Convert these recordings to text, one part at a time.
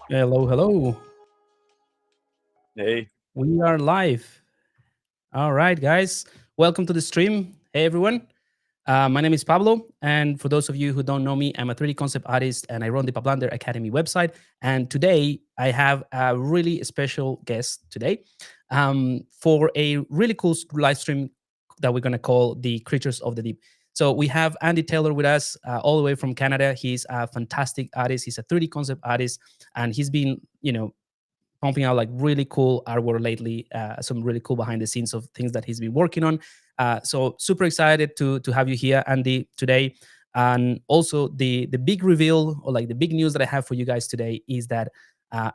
Hello, hello. Hey. We are live. All right, guys. Welcome to the stream. Hey, everyone. My name is Pablo. And for those of you who don't know me, I'm a 3D concept artist and I run the Blender Academy website. And today I have a really special guest today for a really cool live stream that we're going to call the Creatures of the Deep. So we have Andy Taylor with us all the way from Canada. He's a fantastic artist. He's a 3D concept artist, and he's been, pumping out like really cool artwork lately. Some really cool behind the scenes of things that he's been working on. So super excited to have you here, Andy, today. And also the big reveal or like the big news that I have for you guys today is that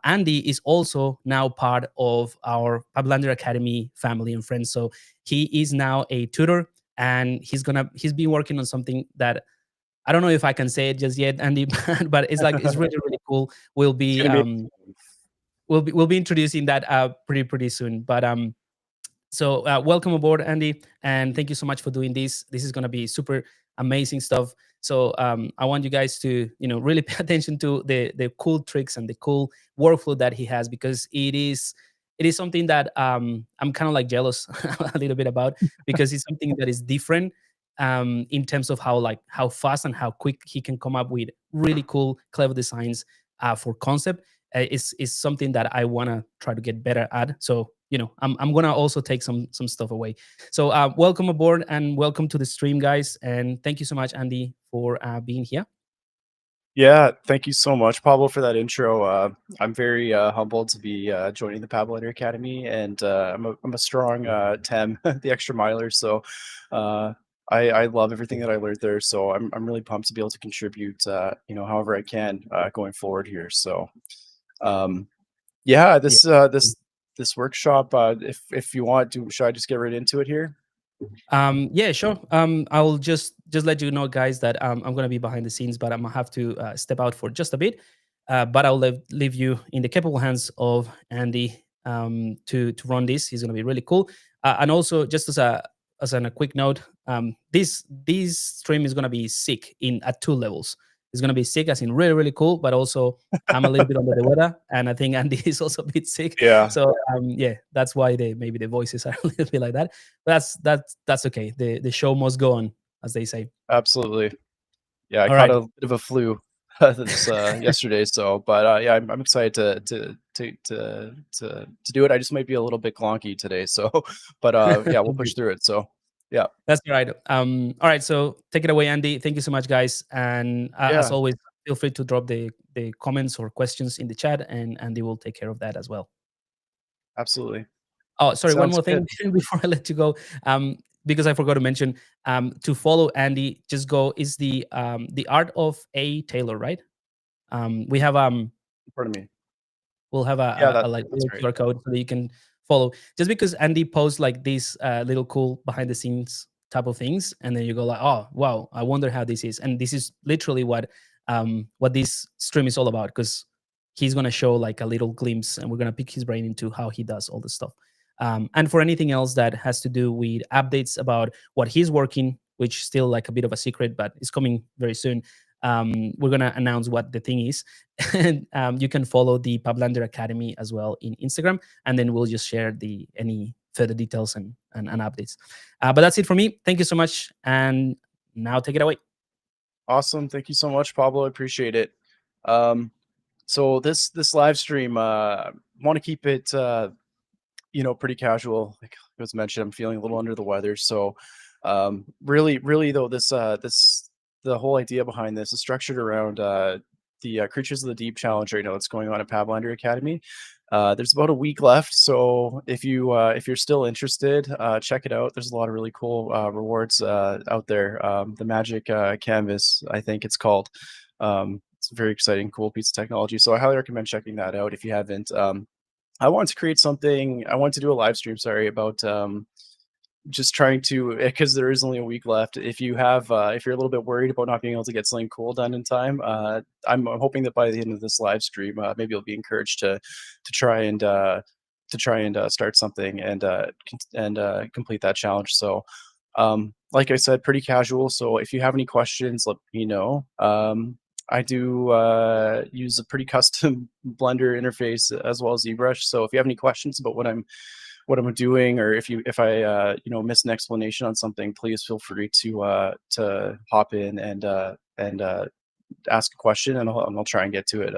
Andy is also now part of our Blender Academy family and friends. So he is now a tutor, and he's been working on something that I don't know if I can say it just yet, Andy, but it's really really cool. We'll It's be gonna be we'll be introducing that pretty soon. But so welcome aboard, Andy, and thank you so much for doing this. This is gonna be super amazing stuff. So I want you guys to really pay attention to the cool tricks and the cool workflow that he has, because it is something that I'm kind of like jealous a little bit about, because it's something that is different in terms of how fast and how quick he can come up with really cool, clever designs for concept. Is something that I want to try to get better at. So I'm gonna also take some stuff away. So welcome aboard and welcome to the stream, guys. And thank you so much, Andy, for being here. Yeah, thank you so much, Pablo, for that intro. I'm very humbled to be joining the Blender Academy, and I'm a strong TEM, the extra miler. So uh, I love everything that I learned there. So I'm really pumped to be able to contribute, however I can going forward here. So um, yeah, Yeah. this workshop. If you want to, should I just get right into it here? Yeah, sure. I'll just let you know, guys, that I'm gonna be behind the scenes, but I'm gonna have to step out for just a bit. But I'll leave you in the capable hands of Andy to run this. He's gonna be really cool. And also, just a quick note, this stream is gonna be sick in at two levels. It's gonna be sick as in really really cool, but also I'm a little bit under the weather, and I think Andy is also a bit sick. Yeah, So yeah, that's why maybe the voices are a little bit like that. But that's okay. The show must go on, as they say. absolutely. Yeah, I All caught right. a bit of a flu this yesterday, so but yeah, I'm excited to do it. I just might be a little bit glonky today, so but yeah, we'll push through it. So yeah, That's all right. All right. So take it away, Andy. Thank you so much, guys. And as yeah, always, feel free to drop the comments or questions in the chat, and Andy will take care of that as well. absolutely. Oh, sorry. One Sounds more good. thing before I let you go. Because I forgot to mention, to follow Andy, just go is the art of a Taylor, right? We have Pardon me. we'll have Yeah, a like that's little right. QR code so that you can follow. Just because Andy posts like these little cool behind the scenes type of things, and then you go like, oh wow, I wonder how this is. And this is literally what this stream is all about, because he's gonna show like a little glimpse, and we're gonna pick his brain into how he does all this stuff. And for anything else that has to do with updates about what he's working, which is still like a bit of a secret, but it's coming very soon. We're gonna announce what the thing is, and you can follow the Pablander Academy as well in Instagram, and then we'll just share the any further details and updates. But that's it for me. Thank you so much, and now take it away. Awesome. Thank you so much, Pablo. I appreciate it. Um, so this live stream, want to keep it pretty casual. Like it was mentioned, I'm feeling a little under the weather. So really though, this the whole idea behind this is structured around the Creatures of the Deep challenge right now that's going on at Pathfinder Academy. There's about a week left, so if you're still interested, check it out. There's a lot of really cool rewards out there. The Magic Canvas, I think it's called. It's a very exciting, cool piece of technology. So I highly recommend checking that out if you haven't. I want to create something. I want to do a live stream. Sorry about just trying to, because there is only a week left. If you have, if you're a little bit worried about not being able to get something cool done in time, I'm hoping that by the end of this live stream, maybe you'll be encouraged to try and start something and complete that challenge. So, like I said, pretty casual. So if you have any questions, let me know. I do use a pretty custom Blender interface as well as ZBrush. So if you have any questions about what I'm doing, or if I miss an explanation on something, please feel free to hop in and ask a question, and I'll try and get to it.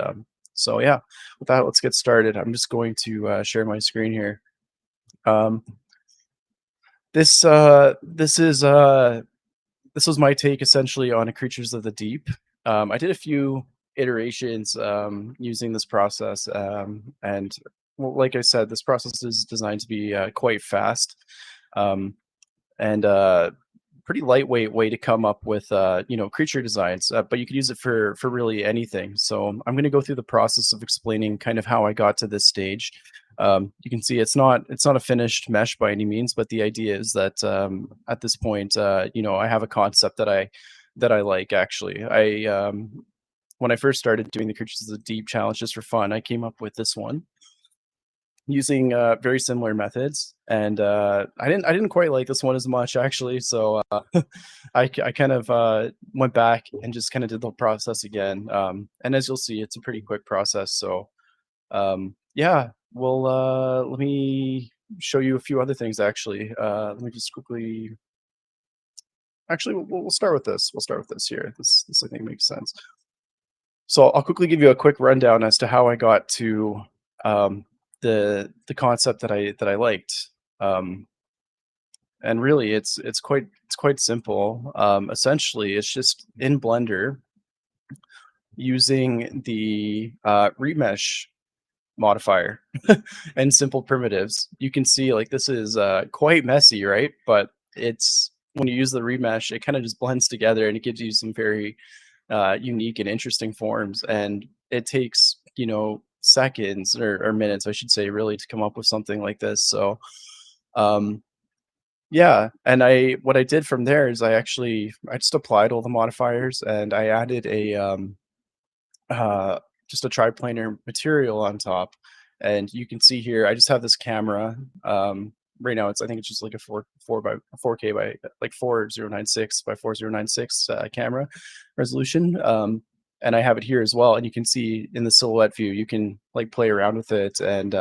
So yeah, with that, let's get started. I'm just going to share my screen here. Um, this was my take essentially on a Creatures of the Deep. I did a few iterations using this process, and well, like I said, this process is designed to be quite fast. Um, and pretty lightweight way to come up with creature designs, but you could use it for really anything. So I'm going to go through the process of explaining kind of how I got to this stage. You can see it's not a finished mesh by any means, but the idea is that at this point, I have a concept that I like. Actually, I when I first started doing the Creatures of the Deep challenge just for fun, I came up with this one using very similar methods, and I didn't quite like this one as much actually. So I kind of went back and just kind of did the process again. And as you'll see, it's a pretty quick process. So yeah, well, let me show you a few other things actually. Let me just quickly. Actually, we'll start with this. We'll start with this here. This I think makes sense. So I'll quickly give you a quick rundown as to how I got to the concept that I liked. Um, and really, it's quite simple. Essentially, it's just in Blender using the remesh modifier and simple primitives. You can see like this is quite messy, right? But it's when you use the remesh, it kind of just blends together and it gives you some very unique and interesting forms. And it takes seconds or minutes, I should say, really, to come up with something like this. So um, yeah, and what I did from there is I just applied all the modifiers, and I added a uh, just a triplanar material on top. And you can see here, I just have this camera. Right now, I think it's just like a 4K by like 4096 by 4096 camera resolution. And I have it here as well. And you can see in the silhouette view, you can like play around with it and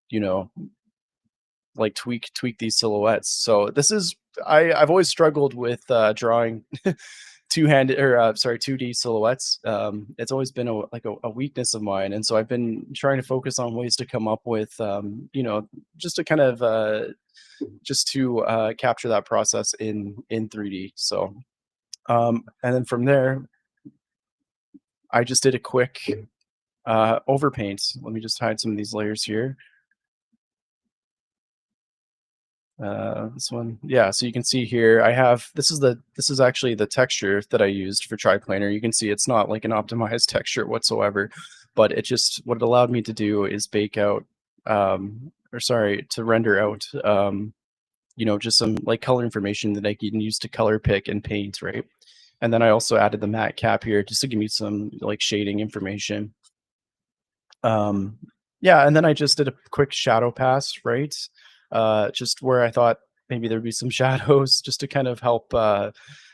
you know like tweak these silhouettes. So this is I've always struggled with drawing two-handed or sorry 2D silhouettes. It's always been a weakness of mine, and so I've been trying to focus on ways to come up with just to kind of just to capture that process in 3D. So and then from there, I just did a quick overpaint. Let me just hide some of these layers here. This one, yeah, so you can see here I have this is actually the texture that I used for triplanar. You can see it's not like an optimized texture whatsoever, but what it allowed me to do is bake out or sorry, to render out just some like color information that I can use to color pick and paint, right? And then I also added the matte cap here just to give me some like shading information. um yeah, and then I just did a quick shadow pass, right? Just where I thought maybe there'd be some shadows just to kind of help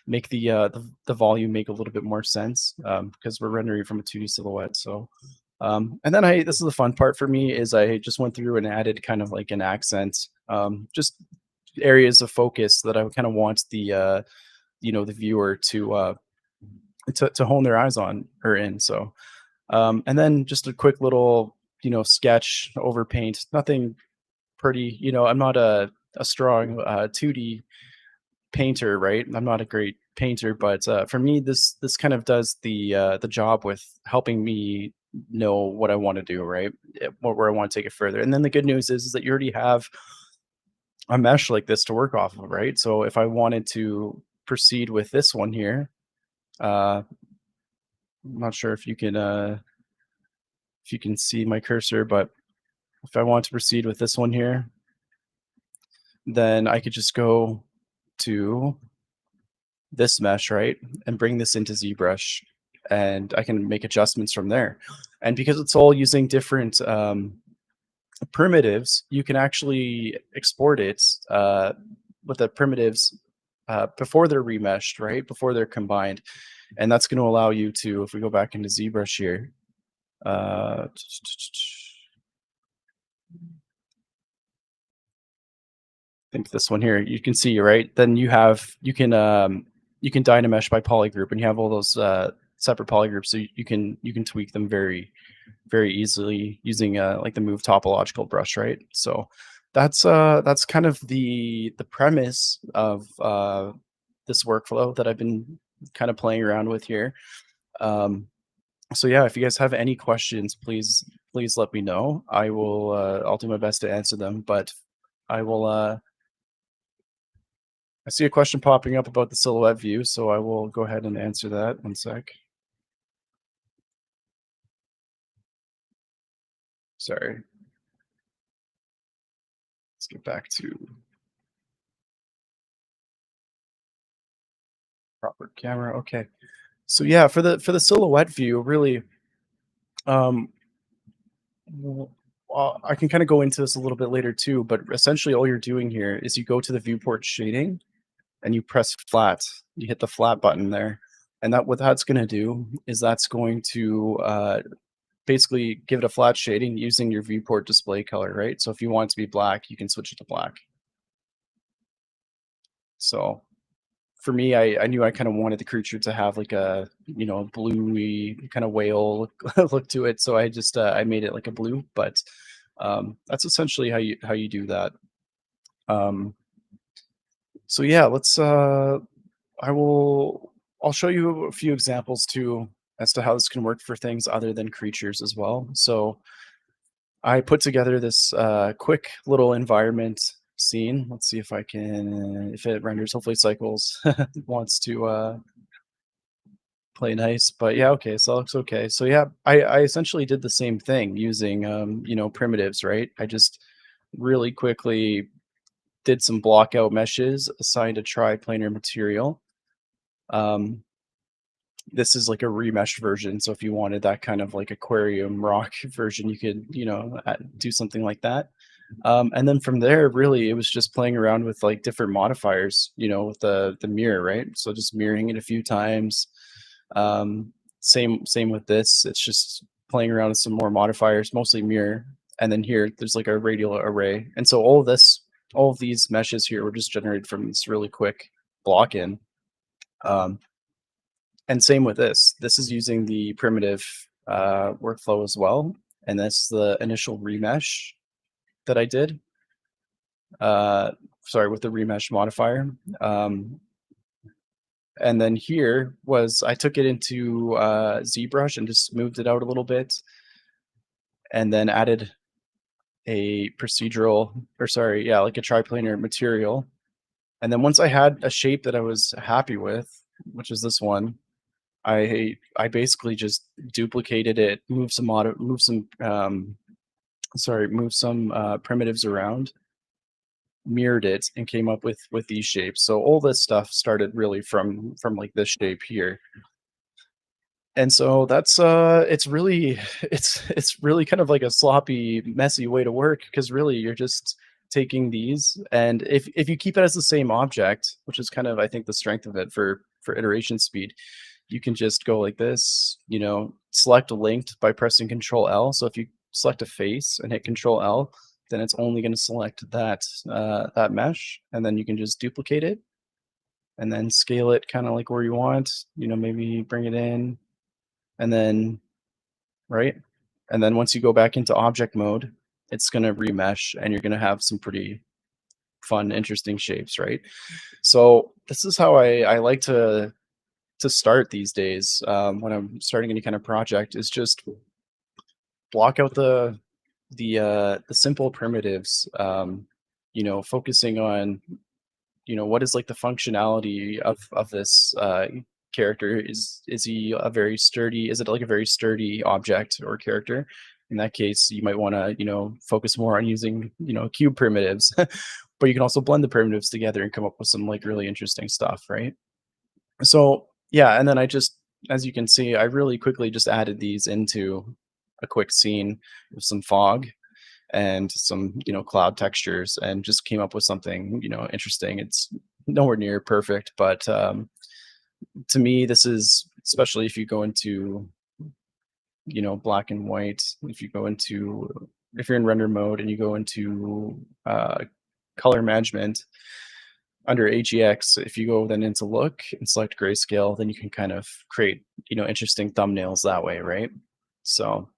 make the volume make a little bit more sense, because we're rendering from a 2D silhouette. So and then this is the fun part for me, is I just went through and added kind of like an accent, just areas of focus that I kind of want the the viewer to hone their eyes on or in. So and then just a quick little sketch over paint, nothing pretty. I'm not a strong 2D painter, right? I'm not a great painter, but for me, this kind of does the job with helping me know what I want to do, right? Where I want to take it further. And then the good news is that you already have a mesh like this to work off of, right? So if I wanted to proceed with this one here, I'm not sure if you can see my cursor, but if I want to proceed with this one here, then I could just go to this mesh, right, and bring this into ZBrush, and I can make adjustments from there. And because it's all using different primitives, you can actually export it with the primitives before they're remeshed, right, before they're combined. And that's going to allow you to, if we go back into ZBrush here, I think this one here, you can see, right? Then you can dynamesh by polygroup, and you have all those separate polygroups, so you can tweak them very easily using like the move topological brush, right? So that's kind of the premise of this workflow that I've been kind of playing around with here. So yeah, if you guys have any questions, please let me know. I'll do my best to answer them, but I will I see a question popping up about the silhouette view, so I will go ahead and answer that. One sec. Sorry. Let's get back to proper camera. Okay. So yeah, for the silhouette view, really, um, I can kind of go into this a little bit later too, but essentially all you're doing here is you go to the viewport shading and you press flat. You hit the flat button there, and what that's going to do is that's going to basically give it a flat shading using your viewport display color, right? So if you want it to be black, you can switch it to black. So for me, I knew I kind of wanted the creature to have like a, you know, bluey kind of whale look to it. So I just I made it like a blue, but that's essentially how you do that. So yeah, I'll show you a few examples too as to how this can work for things other than creatures as well. So I put together this quick little environment scene. Let's see if I can, if it renders. Hopefully cycles wants to play nice, but yeah, okay, so it looks okay. So yeah, I essentially did the same thing using you know, primitives, right? I just really quickly did some block out meshes, assigned a triplanar material. This is like a remesh version, so if you wanted that kind of like aquarium rock version, you could, you know, do something like that. And then from there, really, it was just playing around with like different modifiers, you know, with the mirror, right? So just mirroring it a few times. Same with this. It's just playing around with some more modifiers, mostly mirror. And then here, there's like a radial array. And so all of these meshes here were just generated from this really quick block in. And same with this. This is using the primitive workflow as well. And this is the initial remesh that I did. Sorry, with the remesh modifier. And then here was, I took it into ZBrush and just moved it out a little bit. And then added a procedural, or sorry, yeah, like a triplanar material. And then once I had a shape that I was happy with, which is this one, I basically just duplicated it, moved some primitives around, mirrored it, and came up with these shapes. So all this stuff started really from like this shape here. And so that's it's really it's really kind of like a sloppy, messy way to work, because really you're just taking these, and if you keep it as the same object, which is kind of, I think, the strength of it for iteration speed, you can just go like this, you know, select linked by pressing Control L. So if you select a face and hit Control L, then it's only going to select that that mesh, and then you can just duplicate it and then scale it kind of like where you want, you know, maybe bring it in, and then, right? And then once you go back into object mode, it's going to remesh, and you're going to have some pretty fun, interesting shapes, right? So this is how I like to start these days when I'm starting any kind of project, is just block out the simple primitives, you know, focusing on, you know, what is like the functionality of this character. Is he a very sturdy, is it like a very sturdy object or character? In that case, you might want to, you know, focus more on using, you know, cube primitives, but you can also blend the primitives together and come up with some like really interesting stuff, right? So yeah, and then I just, as you can see, I really quickly just added these into a quick scene with some fog and some, you know, cloud textures, and just came up with something, you know, interesting. It's nowhere near perfect, but to me, this is especially if you go into, you know, black and white. If you go into, if you're in render mode and you go into color management under AGX, if you go then into look and select grayscale, then you can kind of create, you know, interesting thumbnails that way, right? So,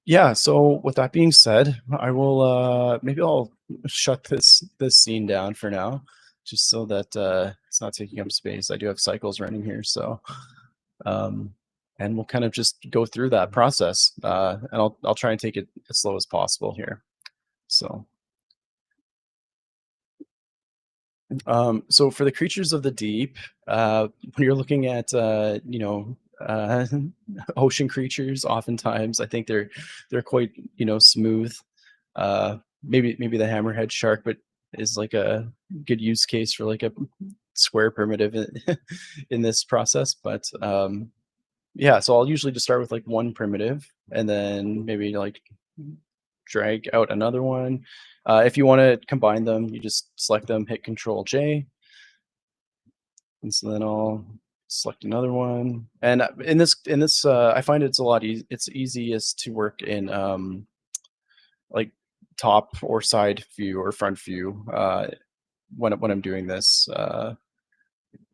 yeah. So with that being said, I will maybe I'll shut this scene down for now, just so that it's not taking up space. I do have cycles running here, so um, and we'll kind of just go through that process, and I'll try and take it as slow as possible here. So. So for the creatures of the deep, when you're looking at you know, ocean creatures, oftentimes I think they're quite, you know, smooth. Maybe the hammerhead shark, but is like a good use case for like a square primitive in this process. But yeah, so I'll usually just start with like one primitive, and then maybe like drag out another one. If you want to combine them, you just select them, hit Control J, and so then I'll select another one. And in this, I find it's a lot easy. It's easiest to work in like top or side view or front view. When I'm doing this,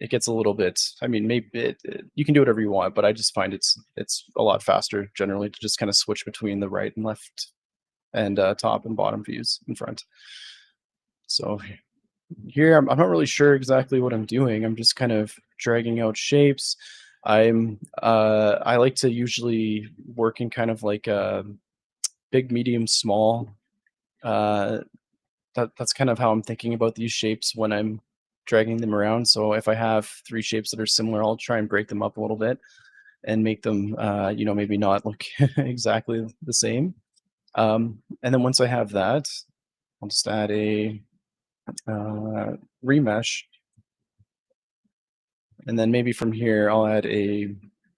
it gets a little bit. I mean, maybe you can do whatever you want, but I just find it's a lot faster generally to just kind of switch between the right and left and top and bottom views in front. So here I'm not really sure exactly what I'm doing. I'm just kind of dragging out shapes. I like to usually work in kind of like a big, medium, small. That's kind of how I'm thinking about these shapes when I'm dragging them around. So if I have three shapes that are similar, I'll try and break them up a little bit and make them, you know, maybe not look exactly the same. And then once I have that, I'll just add a remesh. And then maybe from here, I'll add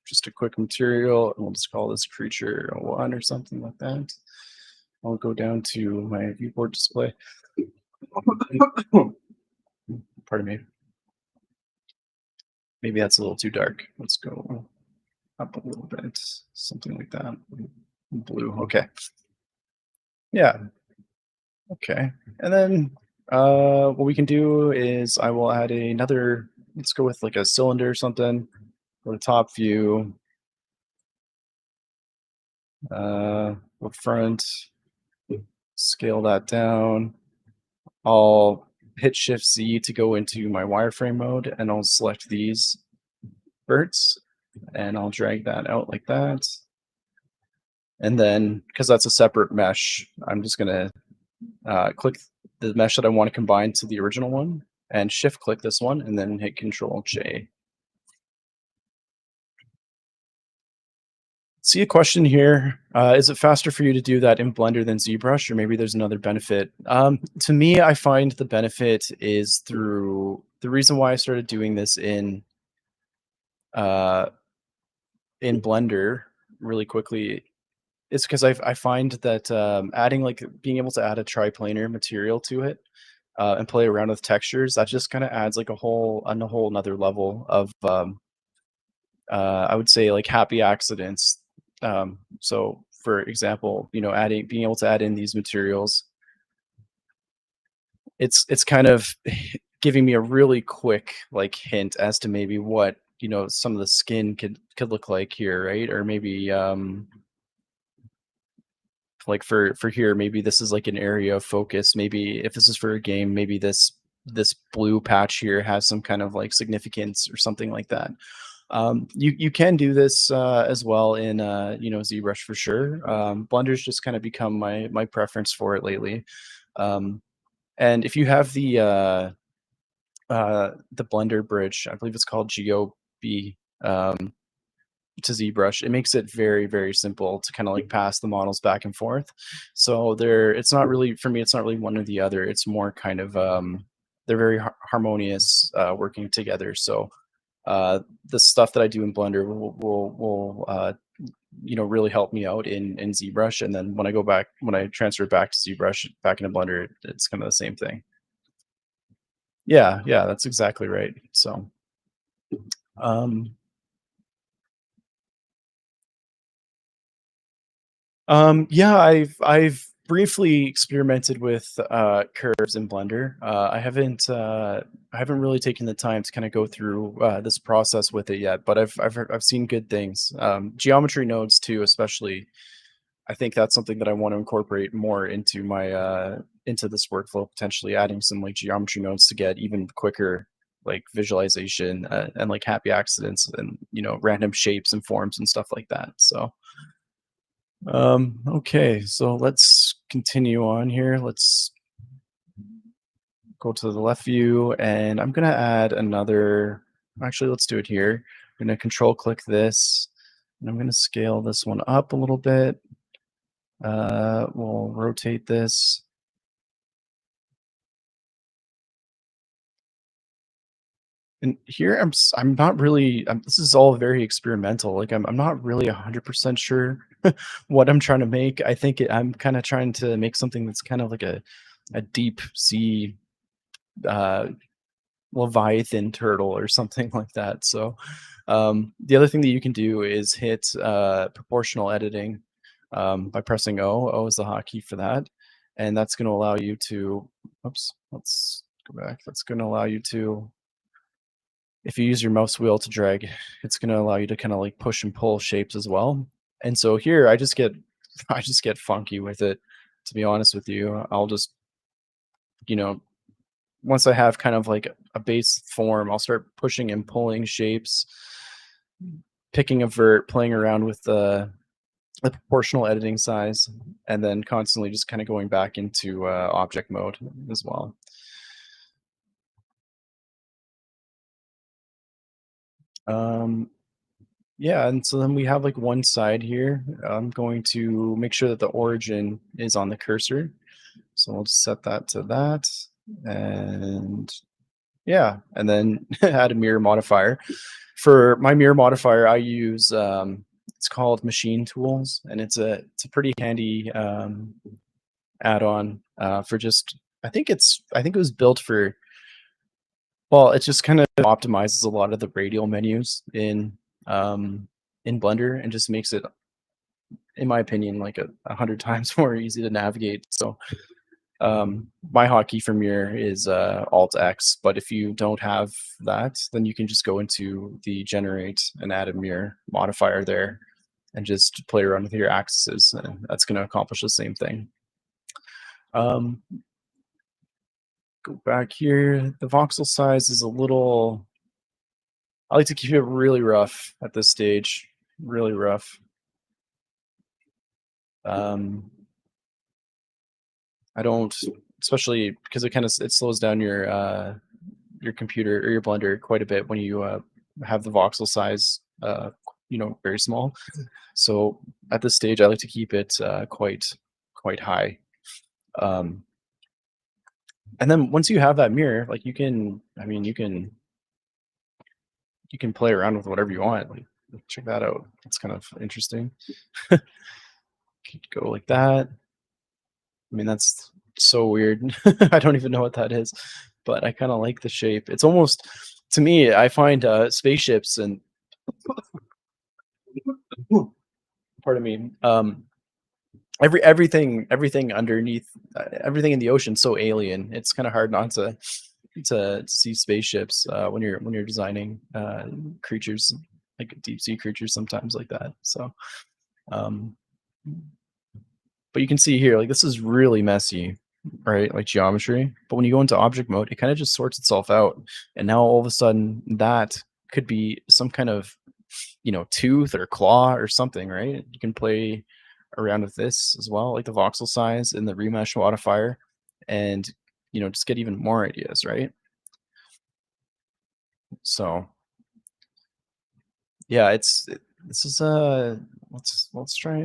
just a quick material, and we'll just call this creature 1 or something like that. I'll go down to my viewport display. Pardon me. Maybe that's a little too dark. Let's go up a little bit, something like that. Blue, okay. Yeah, okay. And then what we can do is I will add another, let's go with like a cylinder or something for the top view. Up front, scale that down. I'll hit Shift Z to go into my wireframe mode, and I'll select these verts, and I'll drag that out like that. And then, because that's a separate mesh, I'm just gonna click the mesh that I want to combine to the original one, and shift click this one, and then hit Control J. See a question here. Is it faster for you to do that in Blender than ZBrush, or maybe there's another benefit? To me, I find the benefit is through the reason why I started doing this in Blender really quickly is because I find that adding like being able to add a triplanar material to it and play around with textures, that just kind of adds like a whole another level of I would say like happy accidents. So for example, you know, being able to add in these materials, it's kind of giving me a really quick like hint as to maybe what, you know, some of the skin could look like here, right? Or maybe like for here, maybe this is like an area of focus. Maybe if this is for a game, maybe this blue patch here has some kind of like significance or something like that. You can do this as well in you know, ZBrush for sure. Blender's just kind of become my preference for it lately. And if you have the Blender bridge, I believe it's called GeoB, to ZBrush, it makes it very, very simple to kind of like pass the models back and forth. So it's not really, for me, it's not really one or the other. It's more kind of they're very harmonious working together. So the stuff that I do in Blender will you know, really help me out in ZBrush, and then when I transfer back to ZBrush back into Blender, it's kind of the same thing. Yeah, that's exactly right. So Um, yeah, I've briefly experimented with curves in Blender. I haven't really taken the time to kind of go through this process with it yet, but I've seen good things. Geometry nodes too, especially. I think that's something that I want to incorporate more into my into this workflow, potentially adding some like geometry nodes to get even quicker like visualization and like happy accidents and random shapes and forms and stuff like that. So okay, so let's continue on here. Let's go to the left view and I'm gonna add another, actually let's do it here. I'm gonna control click this and I'm gonna scale this one up a little bit. We'll rotate this. And here I'm not really, this is all very experimental. Like I'm not really 100% sure what I'm trying to make. I think I'm kind of trying to make something that's kind of like a deep sea uh, Leviathan turtle or something like that. So the other thing that you can do is hit proportional editing by pressing O. O is the hotkey for that, and that's going to allow you to. Oops, let's go back. That's going to allow you to, if you use your mouse wheel to drag, it's going to allow you to kind of like push and pull shapes as well. And so here I just get I just get funky with it, to be honest with you. I'll just, you know, once I have kind of like a base form, I'll start pushing and pulling shapes, picking a vert, playing around with the proportional editing size, and then constantly just kind of going back into object mode as well. Yeah, and so then we have like one side here. I'm going to make sure that the origin is on the cursor. So we'll just set that to that. And yeah, and then add a mirror modifier. For my mirror modifier, I use it's called Machine Tools, and it's a pretty handy add-on for just I think it was built for, well, it just kind of optimizes a lot of the radial menus in Blender and just makes it, in my opinion, like 100 times more easy to navigate. So my hotkey for mirror is Alt X, but if you don't have that, then you can just go into the generate and add a mirror modifier there and just play around with your axes, and that's going to accomplish the same thing. Go back here. The voxel size is a little, I like to keep it really rough at this stage, really rough. I don't, especially because it slows down your computer or your Blender quite a bit when you have the voxel size very small. So at this stage, I like to keep it quite high. And then once you have that mirror, like you can play around with whatever you want. Like check that out. It's kind of interesting. Go like that. I mean, that's so weird. I don't even know what that is, but I kind of like the shape. It's almost, to me, I find spaceships and pardon me, everything underneath, everything in the ocean so alien. It's kind of hard not to see spaceships when you're designing creatures, like deep sea creatures sometimes like that. So but you can see here, like this is really messy, right? Like geometry. But when you go into object mode, it kind of just sorts itself out. And now all of a sudden that could be some kind of, tooth or claw or something, right? You can play around with this as well, like the voxel size and the remesh modifier, and just get even more ideas, right? So yeah, this is let's try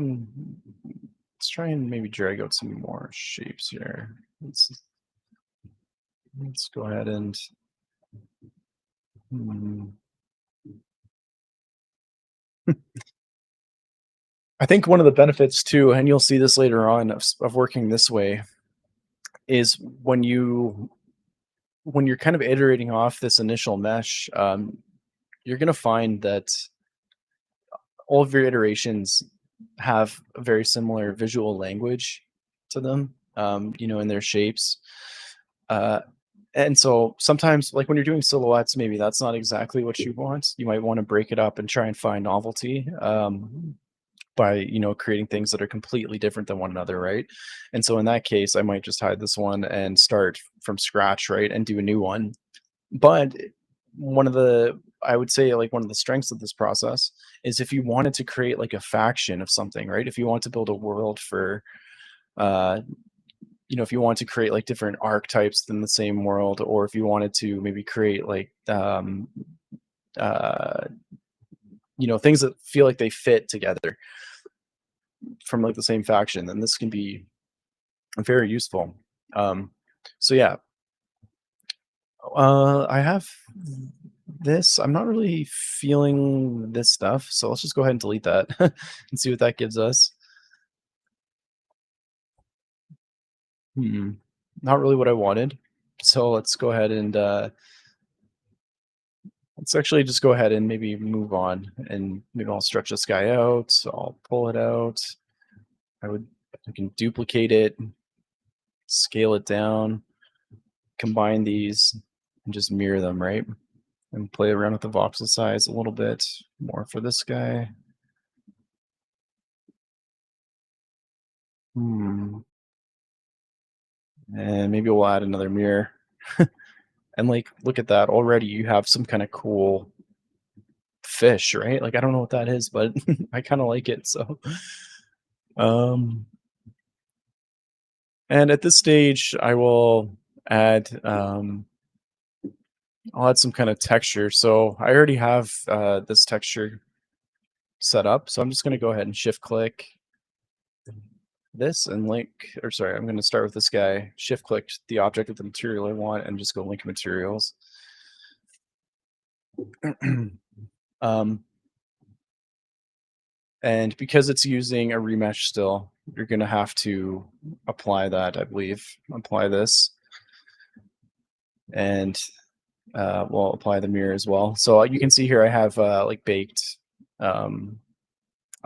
and maybe drag out some more shapes here. Let's go ahead and I think one of the benefits too, and you'll see this later on, of working this way, is when you're kind of iterating off this initial mesh, you're going to find that all of your iterations have a very similar visual language to them, in their shapes. Uh, and so sometimes, like when you're doing silhouettes, maybe that's not exactly what you want. You might want to break it up and try and find novelty. By creating things that are completely different than one another, right? And so in that case, I might just hide this one and start from scratch, right, and do a new one. But one of the I would say, like, one of the strengths of this process is if you wanted to create like a faction of something, right? If you want to build a world for uh if you want to create like different archetypes in the same world, or if you wanted to maybe create like uh things that feel like they fit together from like the same faction, then this can be very useful. Um, so yeah, I have this. I'm not really feeling this stuff, so let's just go ahead and delete that and see what that gives us. Hmm. Not really what I wanted. So let's go ahead and let's actually just go ahead and maybe move on, and maybe I'll stretch this guy out. So I'll pull it out. I can duplicate it, scale it down, combine these, and just mirror them, right? And play around with the voxel size a little bit more for this guy. And maybe we'll add another mirror. And like, look at that. Already you have some kind of cool fish, right? Like, I don't know what that is, but I kind of like it. So, um, and at this stage, I will add, I'll add some kind of texture. So I already have this texture set up. So I'm just going to go ahead and shift click this and link, or sorry, I'm going to start with this guy, shift click the object of the material I want, and just go link materials. And because it's using a remesh still, you're going to have to apply that, I believe. Apply this, and we'll apply the mirror as well. So you can see here I have like baked, a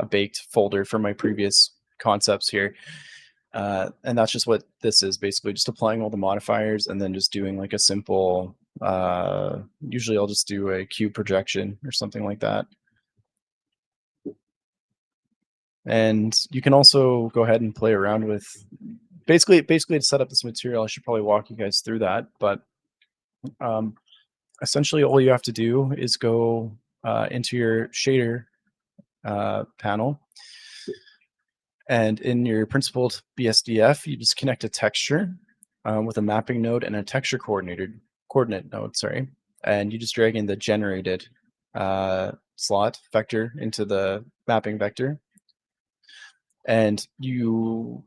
baked folder from my previous concepts here. And that's just what this is, basically just applying all the modifiers and then just doing like a simple, usually I'll just do a cube projection or something like that. And you can also go ahead and play around with basically to set up this material. I should probably walk you guys through that, but essentially all you have to do is go into your shader panel, and in your principled BSDF, you just connect a texture with a mapping node and a texture coordinate node, sorry, and you just drag in the generated slot vector into the mapping vector. And to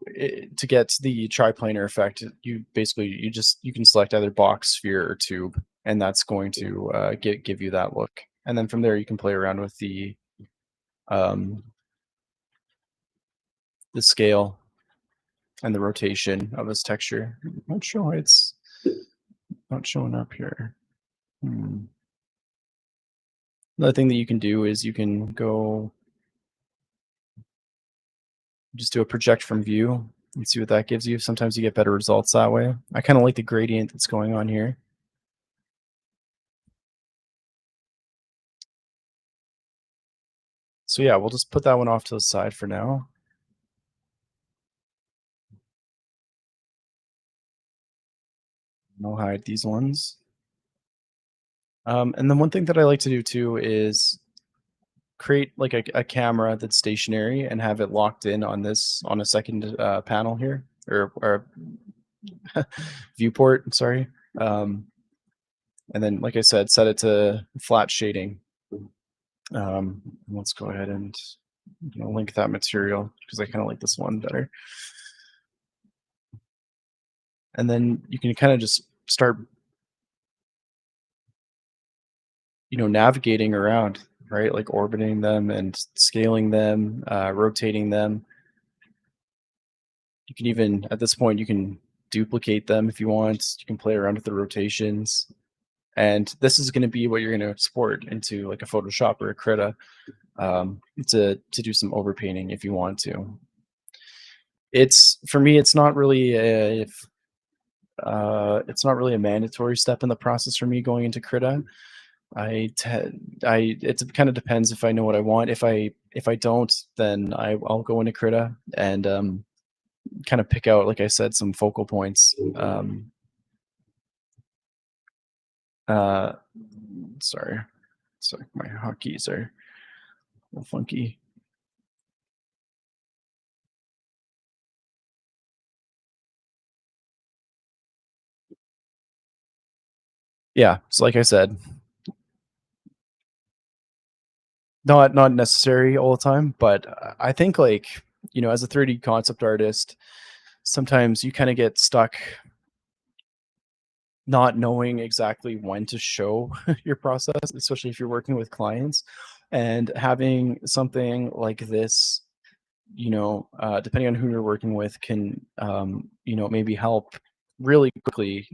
get the triplanar effect, you can select either box, sphere, or tube, and that's going to give you that look. And then from there, you can play around with the scale and the rotation of this texture. I'm not sure why it's not showing up here. Another thing that you can do is you can go just do a project from view and see what that gives you. Sometimes you get better results that way. I kind of like the gradient that's going on here. So yeah, we'll just put that one off to the side for now. I'll hide these ones. And then one thing that I like to do too is create like a camera that's stationary and have it locked in on a second panel here, or viewport, sorry. And then, like I said, set it to flat shading. Let's go ahead and link that material because I kind of like this one better. And then you can kind of just start navigating around, right? Like orbiting them and scaling them, rotating them. You can even, at this point, you can duplicate them if you want. You can play around with the rotations. And this is going to be what you're going to export into like a Photoshop or a Krita to do some overpainting if you want to. It's for me, it's not really a mandatory step in the process for me going into Krita. It kind of depends if I know what I want. If I don't, then I'll go into Krita and kind of pick out, like I said, some focal points. Uh, sorry, my hotkeys are a little funky. Yeah, so like I said, not necessary all the time, but I think like, you know, as a 3D concept artist, sometimes you kind of get stuck not knowing exactly when to show your process, especially if you're working with clients, and having something like this, you know, depending on who you're working with, can you know, maybe help really quickly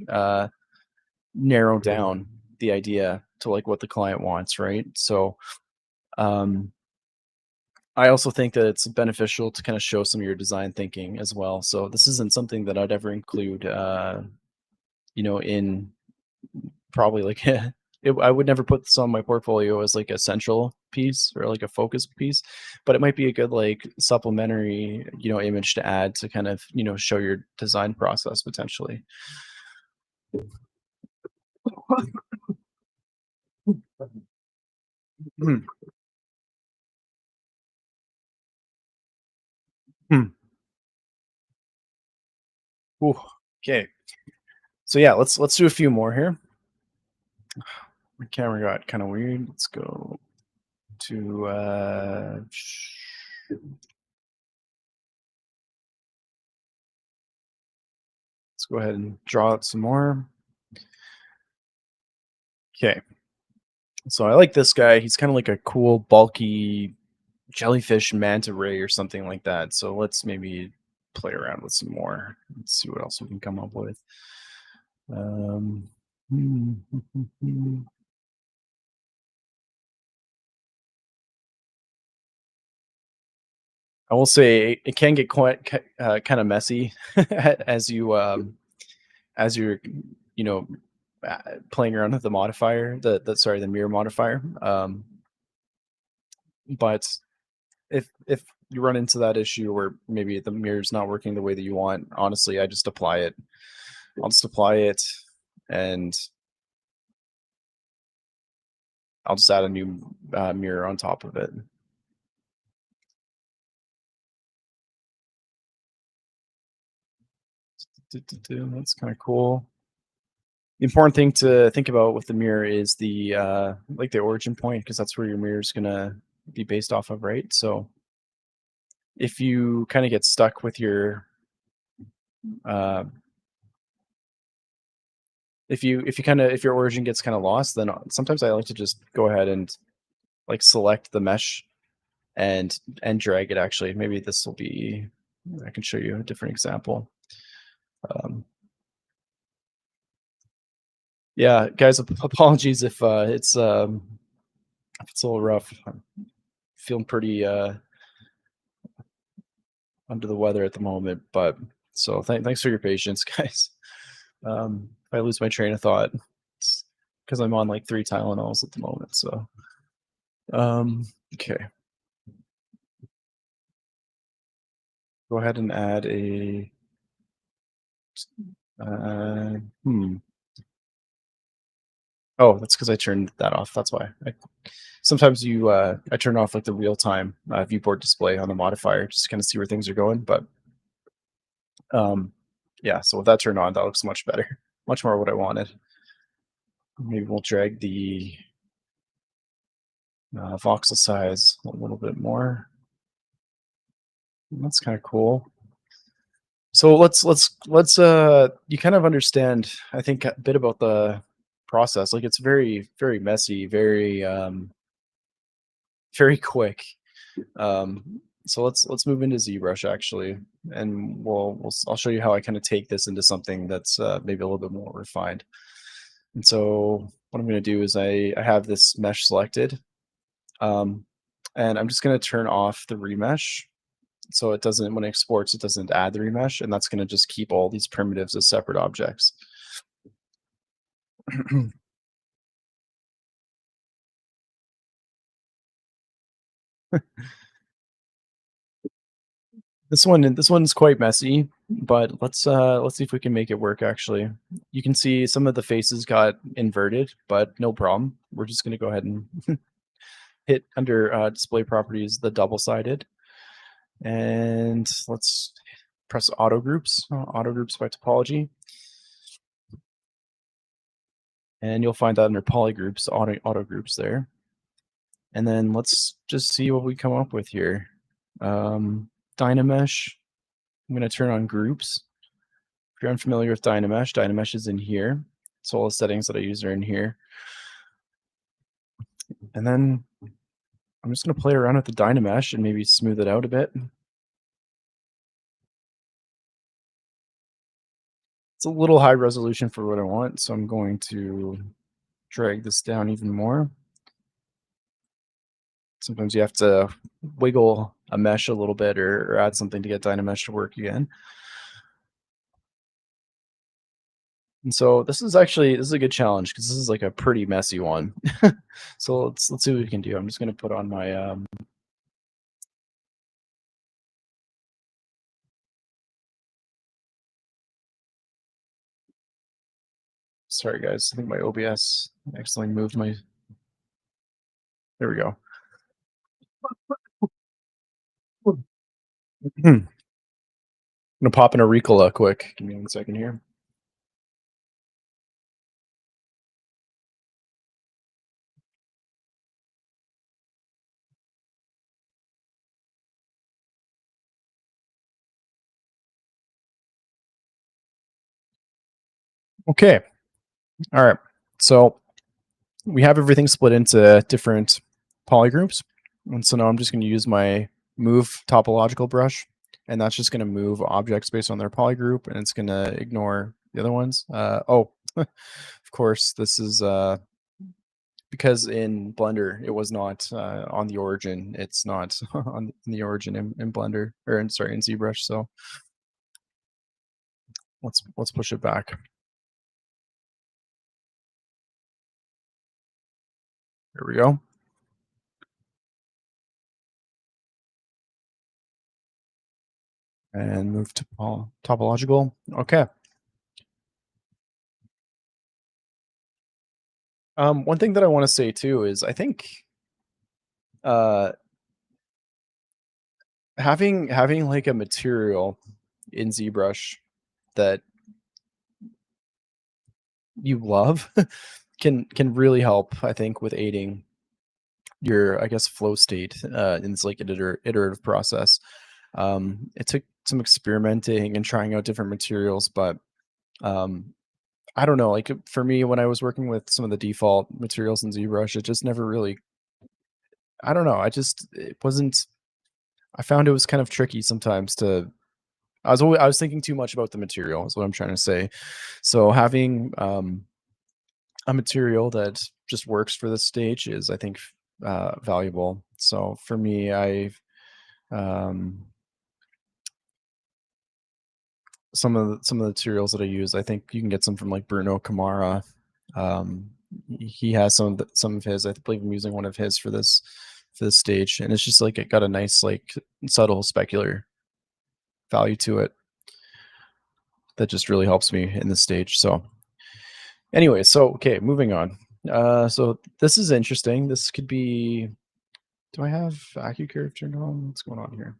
narrow down the idea to like what the client wants, right? So um I also think that it's beneficial to kind of show some of your design thinking as well. So this isn't something that I'd ever include you know, in probably like I would never put this on my portfolio as like a central piece or like a focus piece, but it might be a good like supplementary, you know, image to add to kind of, you know, show your design process potentially. Hmm, hmm. Ooh, okay. So yeah, let's do a few more here. My camera got kind of weird. Let's go to let's go ahead and draw out some more. Okay. So I like this guy. He's kind of like a cool, bulky jellyfish manta ray or something like that. So let's maybe play around with some more. Let's see what else we can come up with. Um, I will say it can get quite kind of messy as you're, you know, playing around with the modifier, the mirror modifier. But if you run into that issue where maybe the mirror's not working the way that you want, honestly, I just apply it. I'll just apply it, and I'll just add a new mirror on top of it. That's kind of cool. The important thing to think about with the mirror is the like the origin point, because that's where your mirror is gonna be based off of, right? So if you kind of get stuck with your uh, if your origin gets kind of lost, then sometimes I like to just go ahead and like select the mesh and drag it. Actually, maybe this will be, I can show you a different example. Um, yeah, guys, apologies if it's a little rough. I'm feeling pretty under the weather at the moment, but so thanks for your patience, guys. If I lose my train of thought, it's because I'm on like 3 Tylenols at the moment. So okay, go ahead and add a uh, hmm. Oh, that's because I turned that off. That's why. Sometimes I turn off like the real time viewport display on the modifier just to kind of see where things are going. But um, yeah, so with that turned on, that looks much better, much more what I wanted. Maybe we'll drag the voxel size a little bit more. That's kind of cool. So let's you kind of understand, I think, a bit about the process. Like it's very messy, very quick. So let's move into ZBrush actually, and I'll show you how I kind of take this into something that's maybe a little bit more refined. And so what I'm going to do is I have this mesh selected, and I'm just going to turn off the remesh. So it doesn't, when it exports, it doesn't add the remesh, and that's going to just keep all these primitives as separate objects. This one's quite messy, but let's see if we can make it work. Actually, you can see some of the faces got inverted, but no problem. We're just going to go ahead and hit under display properties the double-sided, and let's press auto groups by topology, and you'll find that under polygroups, auto groups there. And then let's just see what we come up with here. Dynamesh, I'm going to turn on groups. If you're unfamiliar with Dynamesh, Dynamesh is in here. So all the settings that I use are in here. And then I'm just going to play around with the Dynamesh and maybe smooth it out a bit. It's a little high resolution for what I want, so I'm going to drag this down even more. Sometimes you have to wiggle a mesh a little bit or add something to get Dynamesh to work again. And so this is a good challenge because this is like a pretty messy one. So let's see what we can do. I'm just going to put on my sorry guys, I think my OBS accidentally moved my, there we go. I'm gonna pop in a Ricola quick. Give me 1 second here. Okay. All right. So we have everything split into different polygroups. And so now I'm just going to use my move topological brush, and that's just going to move objects based on their polygroup, and it's going to ignore the other ones. Oh, of course, this is because in Blender it was not on the origin. It's not on the origin in Blender, or in ZBrush. So let's push it back. There we go. And move to topological. Okay. One thing that I want to say too is I think having like a material in ZBrush that you love can really help, I think, with aiding your, I guess, flow state in this like iterative process. It took some experimenting and trying out different materials, but I don't know, like for me, when I was working with some of the default materials in ZBrush, it just never really, I don't know, it wasn't, I found it was kind of tricky sometimes to, I was thinking too much about the material is what I'm trying to say. So having a material that just works for this stage is, I think, valuable. So for me, some of the materials that I use, I think you can get some from like Bruno Camara. He has some of his. I believe I'm using one of his for this stage, and it's just like it got a nice like subtle specular value to it that just really helps me in this stage. So anyway, so okay, moving on. So this is interesting. This could be, do I have AccuCurve turned on? What's going on here?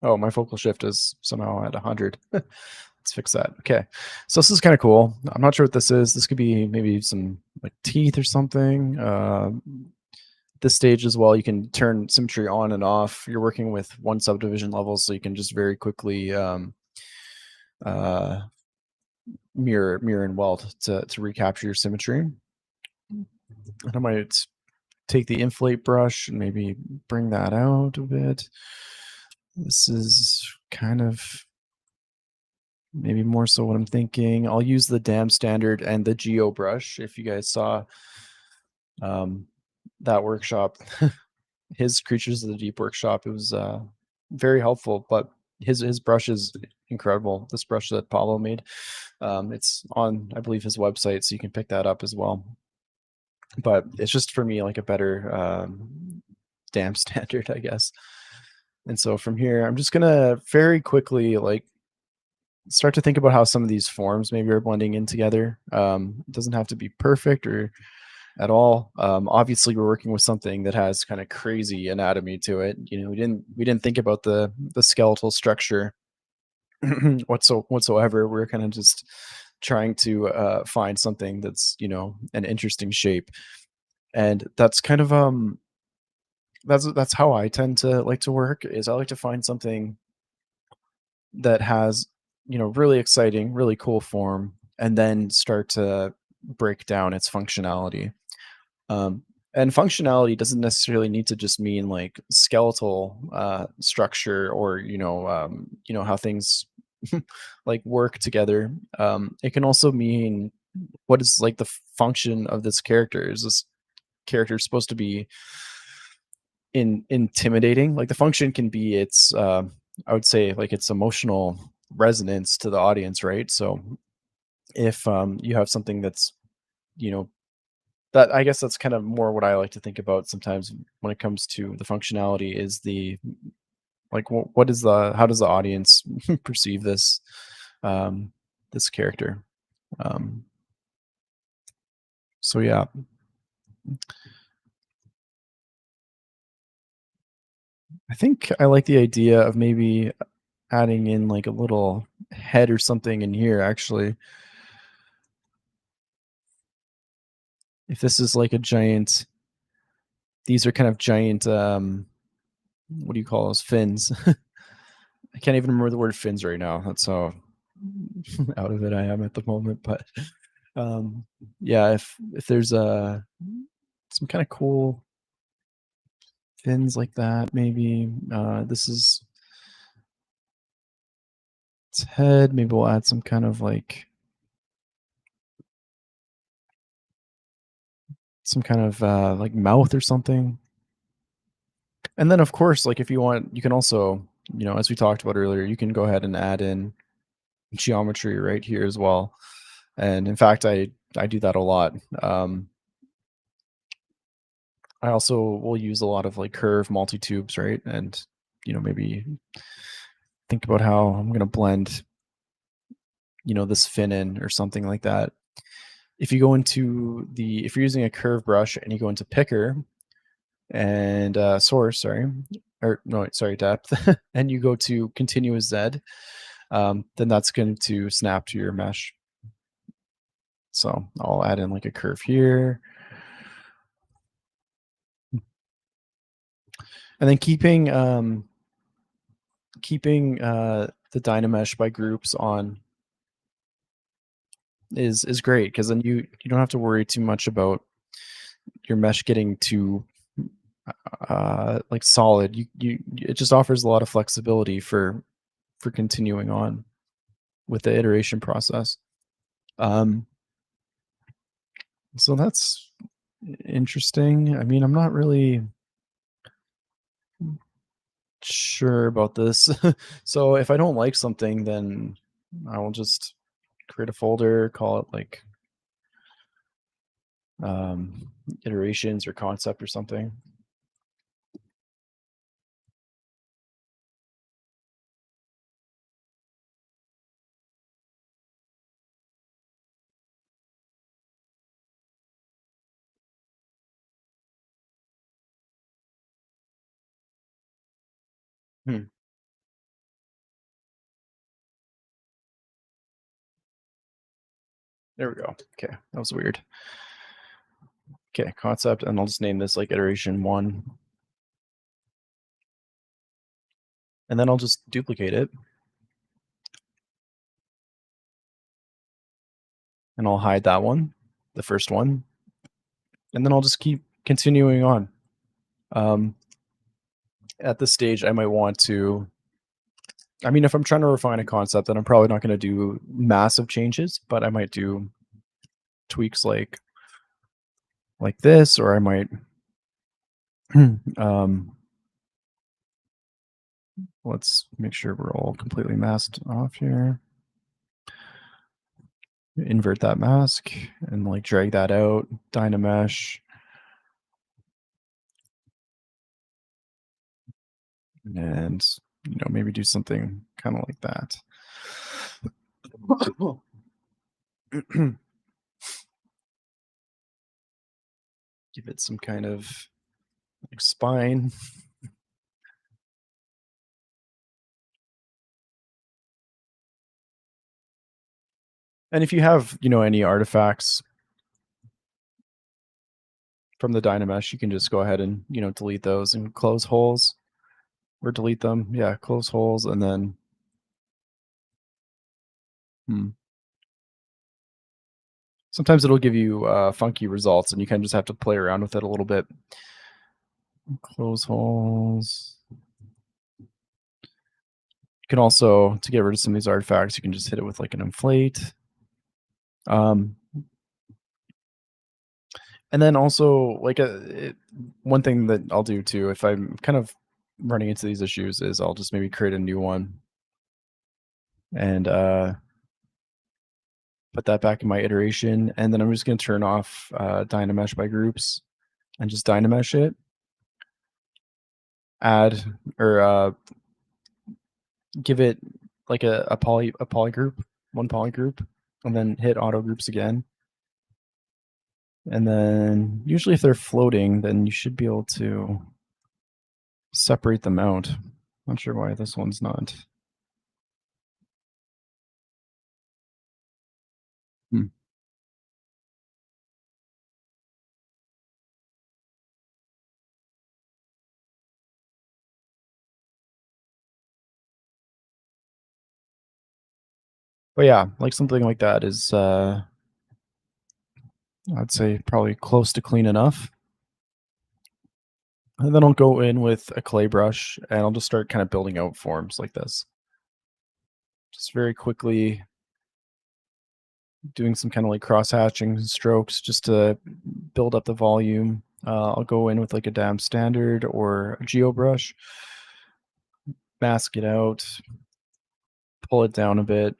Oh, my focal shift is somehow at 100. Let's fix that. Okay, so this is kind of cool. I'm not sure what this is. This could be maybe some like teeth or something. This stage as well, you can turn symmetry on and off. You're working with one subdivision level, so you can just very quickly mirror and weld to recapture your symmetry. And I might take the inflate brush and maybe bring that out a bit. This is kind of maybe more so what I'm thinking. I'll use the dam standard and the geo brush. If you guys saw that workshop, his Creatures of the Deep workshop, it was very helpful. But his brush is incredible. This brush that Paulo made, it's on, I believe, his website, so you can pick that up as well. But it's just for me like a better dam standard, I guess. And so from here, I'm just gonna very quickly like start to think about how some of these forms maybe are blending in together. It doesn't have to be perfect or at all. Obviously, we're working with something that has kind of crazy anatomy to it. You know, we didn't think about the skeletal structure whatsoever. We're kind of just trying to find something that's, you know, an interesting shape, and that's kind of that's how I tend to like to work. Is I like to find something that has, you know, really exciting, really cool form, and then start to break down its functionality. Um, and functionality doesn't necessarily need to just mean like skeletal structure, or you know how things like work together. It can also mean what is like the function of this character. Is this character supposed to be intimidating? Like the function can be its I would say like its emotional resonance to the audience, right? So if you have something that's, you know, that, I guess that's kind of more what I like to think about sometimes when it comes to the functionality, is the like what is the, how does the audience perceive this um this character. um so yeah, I think I like the idea of maybe adding in like a little head or something in here, actually. If this is like a giant, these are kind of giant what do you call those, fins? I can't even remember the word fins right now. That's how out of it I am at the moment. But um, yeah, if there's some kind of cool fins like that, maybe this is its head. Maybe we'll add some kind of like like mouth or something. And then of course, like if you want, you can also, you know, as we talked about earlier, you can go ahead and add in geometry right here as well. And in fact, I do that a lot. I also will use a lot of like curve multi-tubes, right? And you know, maybe think about how I'm going to blend, you know, this fin in or something like that. If you go into the, if you're using a curve brush and you go into picker and source, sorry, or no, sorry, depth, and you go to continuous Z, then that's going to snap to your mesh. So I'll add in like a curve here. And then keeping the Dynamesh by groups on is great, because then you don't have to worry too much about your mesh getting too like solid. You it just offers a lot of flexibility for continuing on with the iteration process. Um, so that's interesting. I mean, I'm not really sure about this. So if I don't like something, then I will just create a folder, call it like um, iterations or concept or something. Hmm. There we go. Okay, that was weird. Okay, concept, and I'll just name this like iteration 1. And then I'll just duplicate it. And I'll hide that one, the first one. And then I'll just keep continuing on. At this stage, I might want to I mean, if I'm trying to refine a concept, then I'm probably not going to do massive changes, but I might do tweaks like this, or I might let's make sure we're all completely masked off here. Invert that mask and like drag that out, Dynamesh. And maybe do something kind of like that. Give it some kind of like spine. And if you have, any artifacts from the Dynamesh, you can just go ahead and, delete those and close holes or delete them. Yeah, close holes and then sometimes it'll give you funky results and you kind of just have to play around with it a little bit. Close holes. You can also, to get rid of some of these artifacts, you can just hit it with like an inflate. And then also like one thing that I'll do too, if I'm kind of running into these issues, is I'll just maybe create a new one and put that back in my iteration. And then I'm just going to turn off Dynamesh by groups and just Dynamesh it. Add or give it like a poly group, one poly group, and then hit auto groups again. And then usually if they're floating, then you should be able to separate them out. Not sure why this one's not. But yeah, like something like that is I'd say probably close to clean enough. And then I'll go in with a clay brush and I'll just start kind of building out forms like this. Just very quickly doing some kind of like cross hatching strokes just to build up the volume. I'll go in with like a dam standard or a geo brush, mask it out, pull it down a bit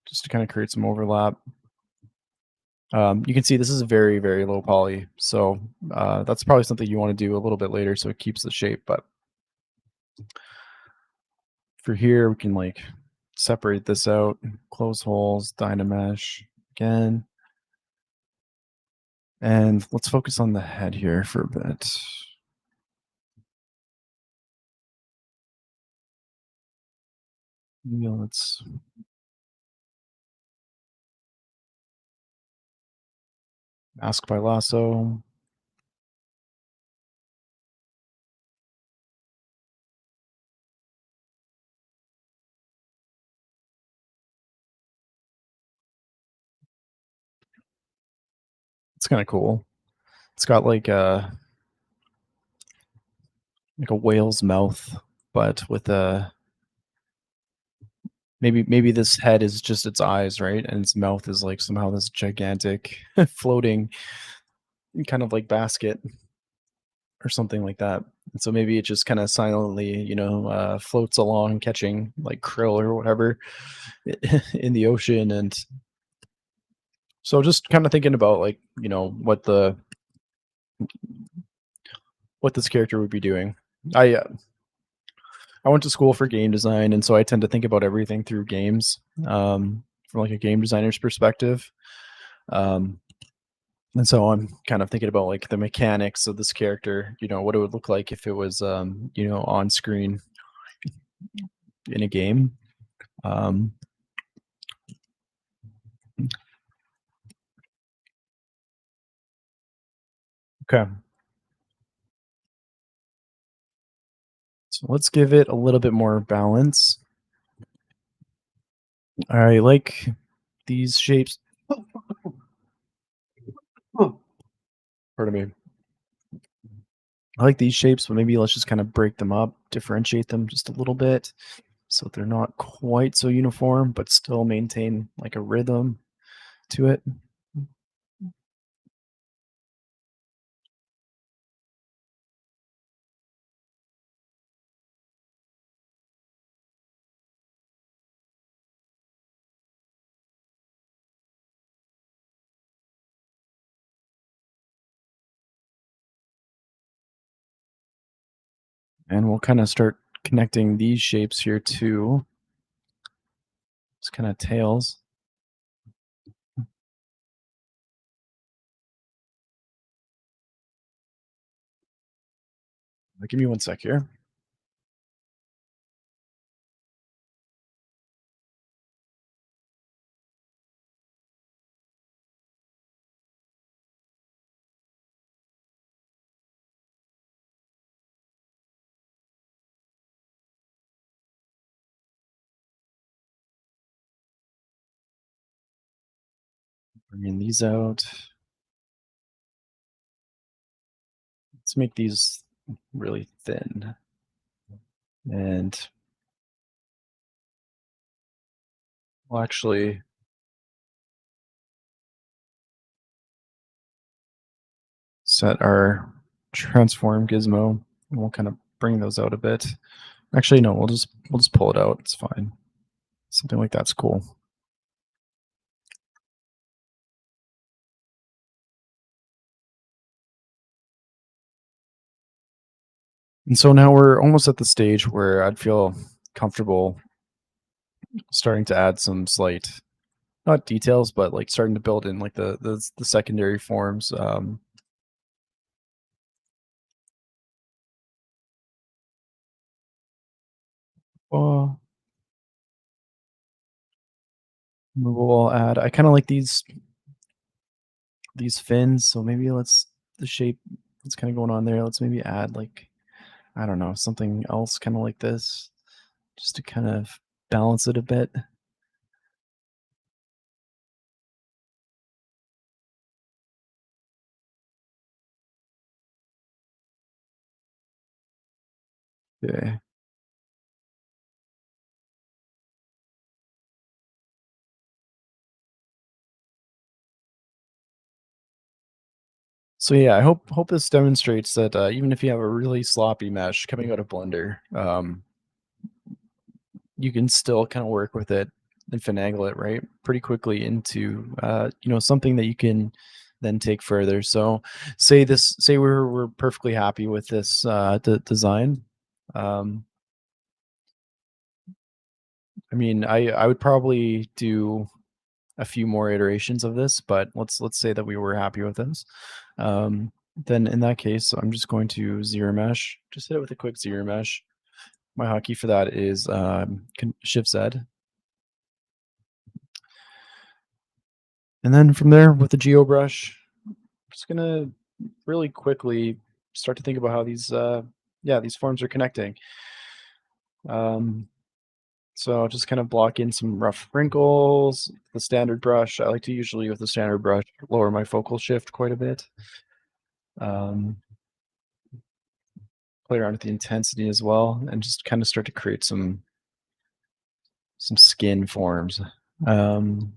just to kind of create some overlap. You can see this is very, very low poly. So that's probably something you want to do a little bit later so it keeps the shape. But for here, we can like separate this out, close holes, Dynamesh again. And let's focus on the head here for a bit. Let's mask by lasso. It's kind of cool. It's got like a whale's mouth, but with a maybe this head is just its eyes, right? And its mouth is like somehow this gigantic floating kind of like basket or something like that. And so maybe it just kind of silently, floats along catching like krill or whatever in the ocean. And so just kind of thinking about like, what this character would be doing. I went to school for game design, and so I tend to think about everything through games from like a game designer's perspective. And so I'm kind of thinking about like the mechanics of this character, what it would look like if it was, on screen in a game. Okay. So let's give it a little bit more balance. I like these shapes. Pardon me. I like these shapes, but maybe let's just kind of break them up, differentiate them just a little bit so they're not quite so uniform, but still maintain like a rhythm to it. And we'll kind of start connecting these shapes here too. It's kind of tails. Give me one sec here. Bringing these out. Let's make these really thin. And we'll actually set our transform gizmo, and we'll kind of bring those out a bit. Actually, no, we'll just pull it out. It's fine. Something like that's cool. And so now we're almost at the stage where I'd feel comfortable starting to add some slight, not details, but like starting to build in like the secondary forms. Well, we'll add. I kind of like these fins, so maybe let's the shape that's kind of going on there. Let's maybe add like I don't know something else, kind of like this, just to kind of balance it a bit. Okay. So yeah, I hope this demonstrates that even if you have a really sloppy mesh coming out of Blender, you can still kind of work with it and finagle it right pretty quickly into something that you can then take further. So say we're perfectly happy with this design. Um, I mean, I would probably do a few more iterations of this, but let's say that we were happy with this. Then in that case, I'm just going to zero mesh. Just hit it with a quick zero mesh. My hotkey for that is Shift Z. And then from there with the GeoBrush, I'm just gonna really quickly start to think about how these forms are connecting. Um, so I'll just kind of block in some rough wrinkles. The standard brush, I like to usually with the standard brush lower my focal shift quite a bit. Play around with the intensity as well, and just kind of start to create some skin forms. Um,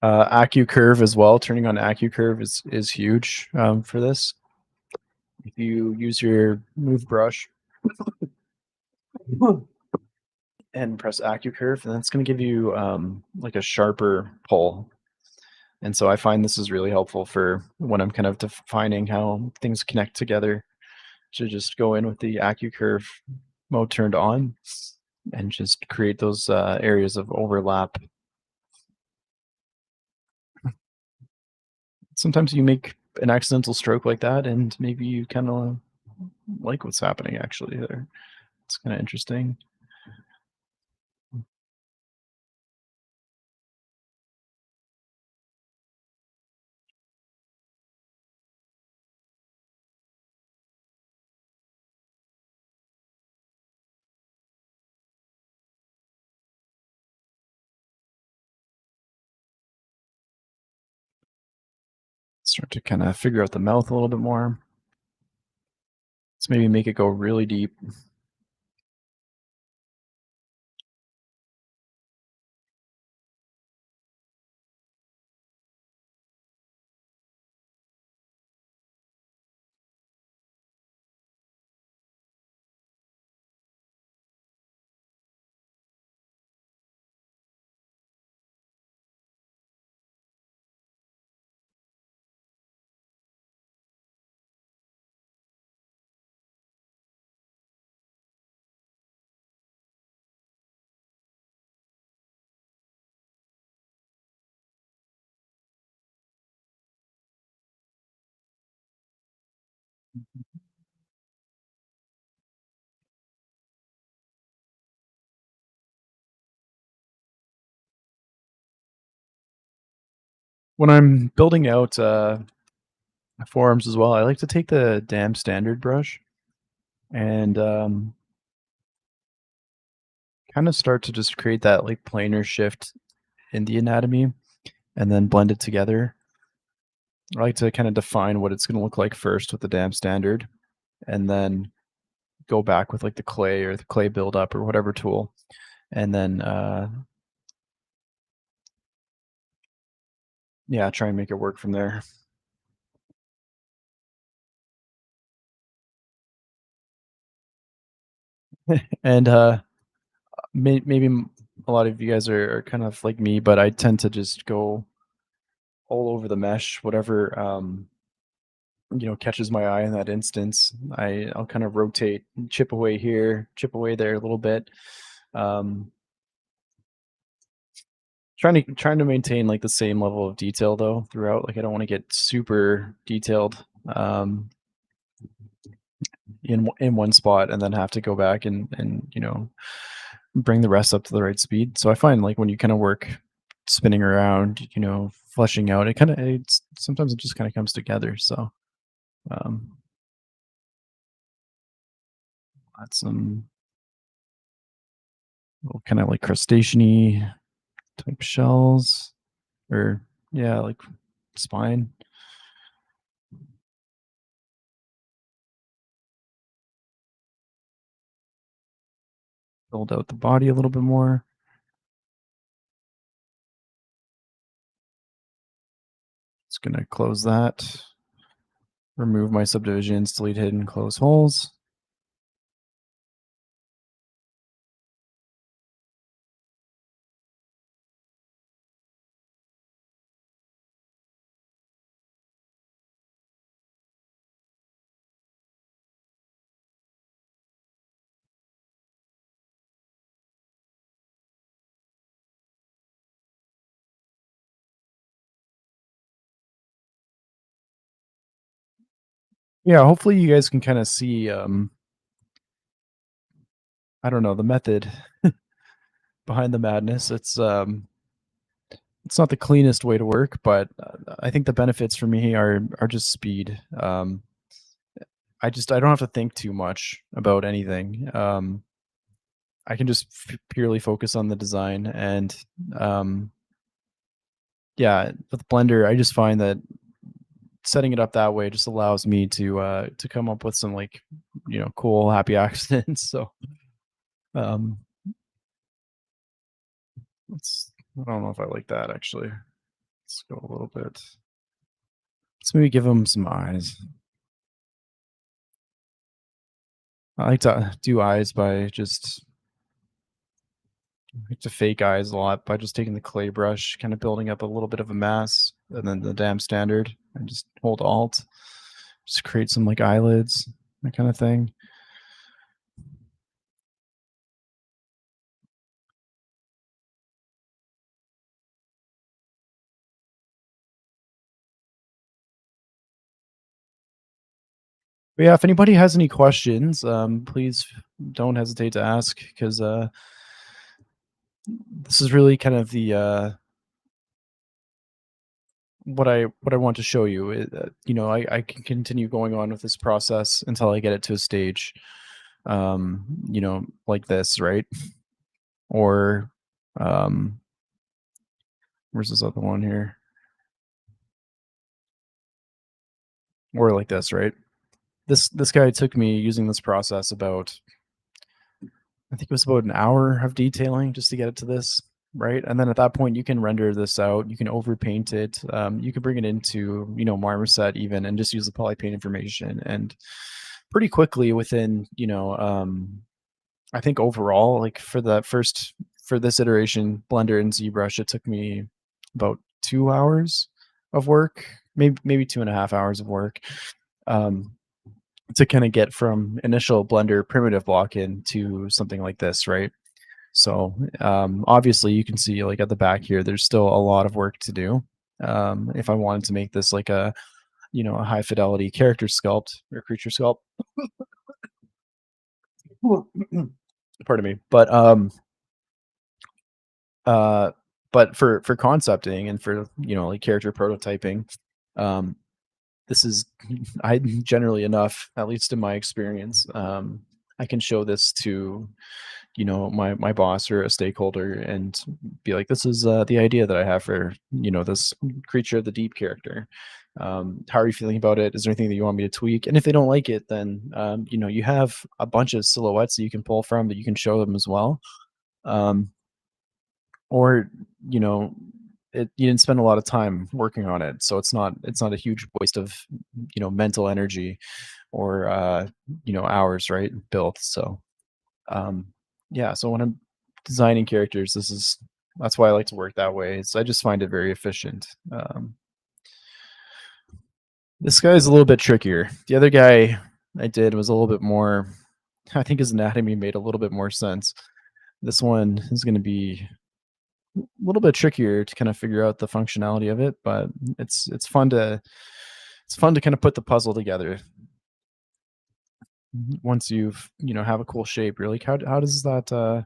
AccuCurve as well. Turning on AccuCurve is huge for this. If you use your move brush and press AccuCurve, and that's going to give you like a sharper pull. And so I find this is really helpful for when I'm kind of defining how things connect together. To just go in with the AccuCurve mode turned on and just create those areas of overlap. Sometimes you make an accidental stroke like that, and maybe you kind of like what's happening actually there. It's kind of interesting. Start to kind of figure out the mouth a little bit more. Let's maybe make it go really deep. When I'm building out forms as well, I like to take the damn standard brush and kind of start to just create that like planar shift in the anatomy and then blend it together. I like to kind of define what it's going to look like first with the damn standard and then go back with like the clay or the clay buildup or whatever tool. And then, yeah, try and make it work from there. And maybe a lot of you guys are kind of like me, but I tend to just go all over the mesh, whatever catches my eye in that instance. I'll kind of rotate, chip away here, chip away there a little bit. Um, trying to maintain like the same level of detail though throughout. Like I don't want to get super detailed in one spot and then have to go back and bring the rest up to the right speed. So I find like when you kind of work spinning around, fleshing out, it's sometimes it just kind of comes together. So um, add some little kind of like crustacean-y type shells, or yeah, like spine. Build out the body a little bit more. Just gonna close that. Remove my subdivisions, delete hidden, close holes. Yeah, hopefully you guys can kind of see I don't know, the method behind the madness. It's not the cleanest way to work, but I think the benefits for me are just speed. I don't have to think too much about anything. I can just purely focus on the design, and yeah, with Blender, I just find that setting it up that way just allows me to come up with some like cool happy accidents. So um, I don't know if I like that actually. Let's go a little bit. Let's maybe give him some eyes. I like to do eyes by just I like to fake eyes a lot by just taking the clay brush, kind of building up a little bit of a mass, and then the damn standard, and just hold Alt, just create some like eyelids, that kind of thing. But yeah, if anybody has any questions, please don't hesitate to ask, because this is really kind of the what I want to show you. I can continue going on with this process until I get it to a stage, like this, right? Or where's this other one here? or like this, right? This guy took me using this process about, I think it was about an hour of detailing just to get it to this, right? And then at that point, you can render this out. You can overpaint it. You can bring it into, Marmoset even, and just use the polypaint information. And pretty quickly within, I think overall, like for this iteration, Blender and ZBrush, it took me about 2 hours of work, maybe 2.5 hours of work. Um, to kind of get from initial Blender primitive block into something like this, right? So obviously you can see like at the back here, there's still a lot of work to do. If I wanted to make this like a high fidelity character sculpt or creature sculpt, pardon me, uh, but for concepting and for like character prototyping, um, this is I generally enough, at least in my experience. I can show this to my boss or a stakeholder and be like, this is the idea that I have for this creature of the deep character. How are you feeling about it? Is there anything that you want me to tweak? And if they don't like it, then you have a bunch of silhouettes that you can pull from that you can show them as well. um, or you know you didn't spend a lot of time working on it, so it's not a huge waste of mental energy or hours, right, built. So um yeah, so when I'm designing characters, that's why I like to work that way. I just find it very efficient. This guy is a little bit trickier. The other guy I did was a little bit more, I think his anatomy made a little bit more sense. This one is going to be a little bit trickier to kind of figure out the functionality of it, but it's fun to kind of put the puzzle together. Once you've have a cool shape, you're like, how does that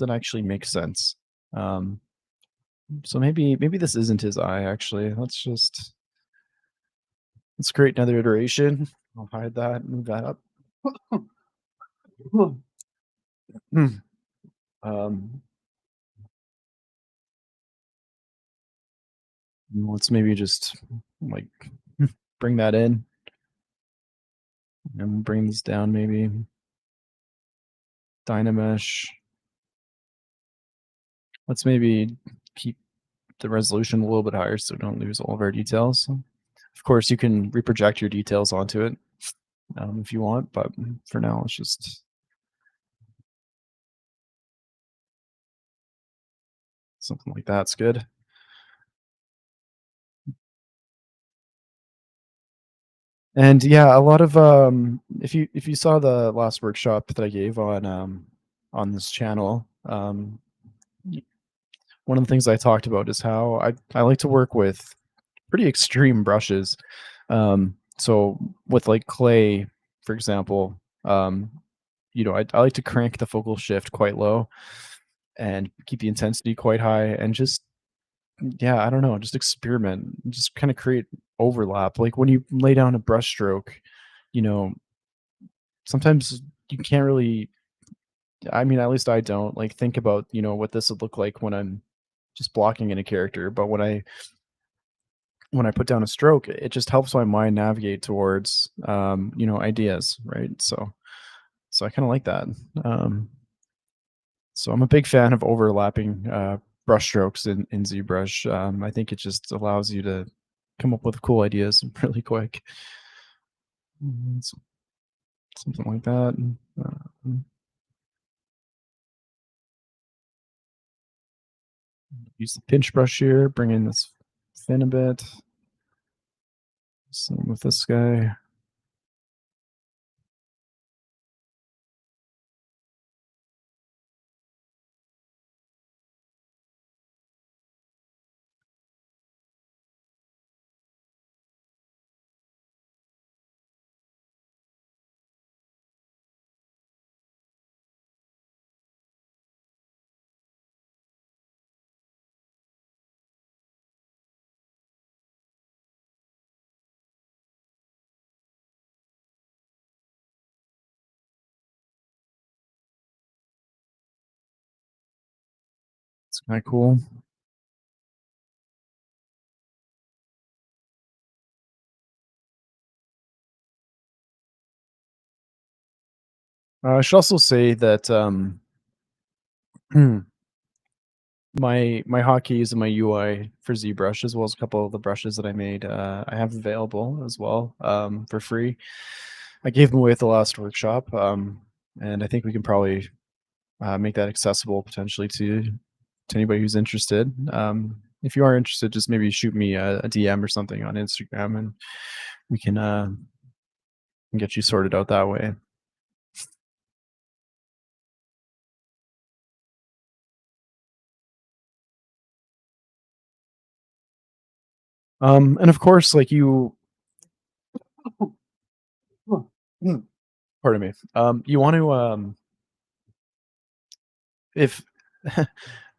actually make sense? Um, so maybe this isn't his eye actually. Let's create another iteration. I'll hide that, move that up. um, let's maybe just like bring that in and bring this down maybe. Dynamesh. Let's maybe keep the resolution a little bit higher so we don't lose all of our details. Of course, you can reproject your details onto it if you want, but for now, it's just something like that's good. And yeah, a lot of if you saw the last workshop that I gave on this channel, one of the things I talked about is how I like to work with pretty extreme brushes. So with like clay, for example, I like to crank the focal shift quite low and keep the intensity quite high, and just yeah, I don't know, just experiment, just kind of create overlap. Like when you lay down a brush stroke, you know, sometimes you can't really, I mean, at least I don't like think about, what this would look like when I'm just blocking in a character. But when I put down a stroke, it just helps my mind navigate towards ideas, right? So I kind of like that. Um, so I'm a big fan of overlapping brush strokes in ZBrush. I think it just allows you to come up with cool ideas really quick. So something like that. Um, use the pinch brush here, bring in this fin a bit. Same with this guy. It's kind of cool. I should also say that my hotkeys and my UI for ZBrush, as well as a couple of the brushes that I made, I have available as well for free. I gave them away at the last workshop, and I think we can probably make that accessible potentially to anybody who's interested. If you are interested, just maybe shoot me a DM or something on Instagram, and we can get you sorted out that way. And of course, like you, pardon me. You want to if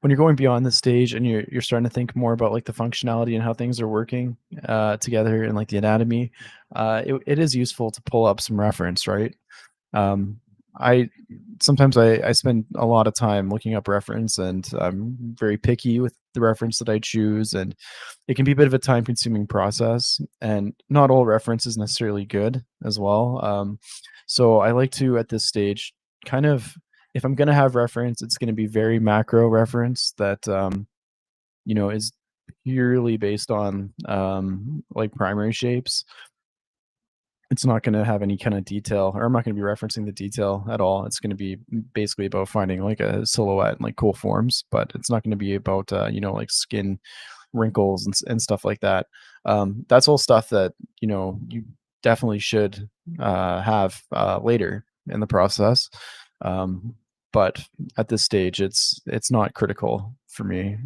when you're going beyond the stage and you're starting to think more about like the functionality and how things are working together and like the anatomy, it is useful to pull up some reference, right? Um, I sometimes I spend a lot of time looking up reference, and I'm very picky with the reference that I choose, and it can be a bit of a time consuming process. And not all reference is necessarily good as well. So I like to at this stage kind of, if I'm going to have reference, it's going to be very macro reference that is purely based on like primary shapes. It's not gonna have any kind of detail, or I'm not gonna be referencing the detail at all. It's gonna be basically about finding like a silhouette and like cool forms, but it's not gonna be about like skin wrinkles and stuff like that. That's all stuff that you definitely should have later in the process. Um, but at this stage, it's not critical for me.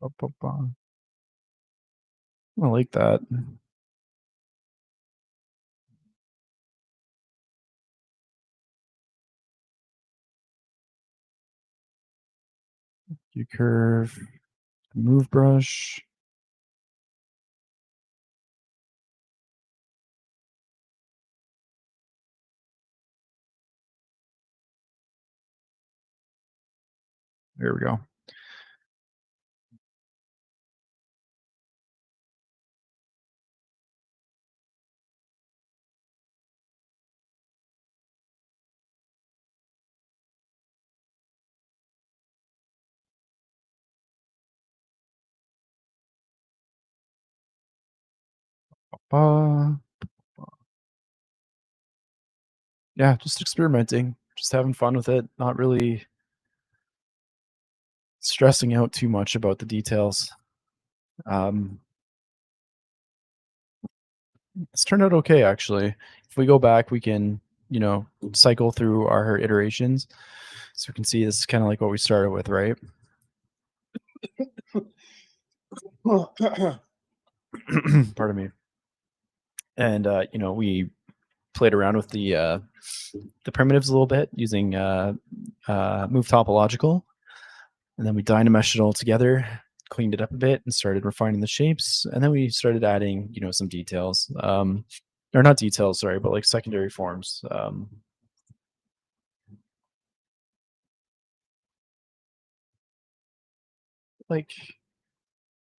Ba, ba, ba. I like that. You curve, move brush. There we go. Uh, yeah, just experimenting, just having fun with it, not really stressing out too much about the details. Um, it's turned out okay, actually. If we go back, we can, cycle through our iterations, so we can see this is kind of like what we started with, right? Pardon me. And we played around with the primitives a little bit using move topological. And then we dynameshed it all together, cleaned it up a bit, and started refining the shapes. And then we started adding, some details, or not details, sorry, but like secondary forms. Like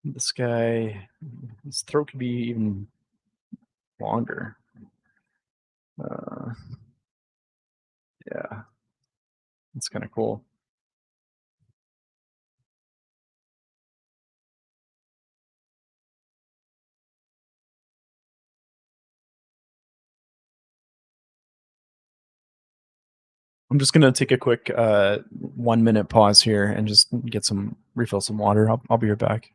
this guy, his throat could be even longer. Uh, yeah, it's kind of cool. I'm just gonna take a quick 1 minute pause here and just get some refill some water. I'll be right back.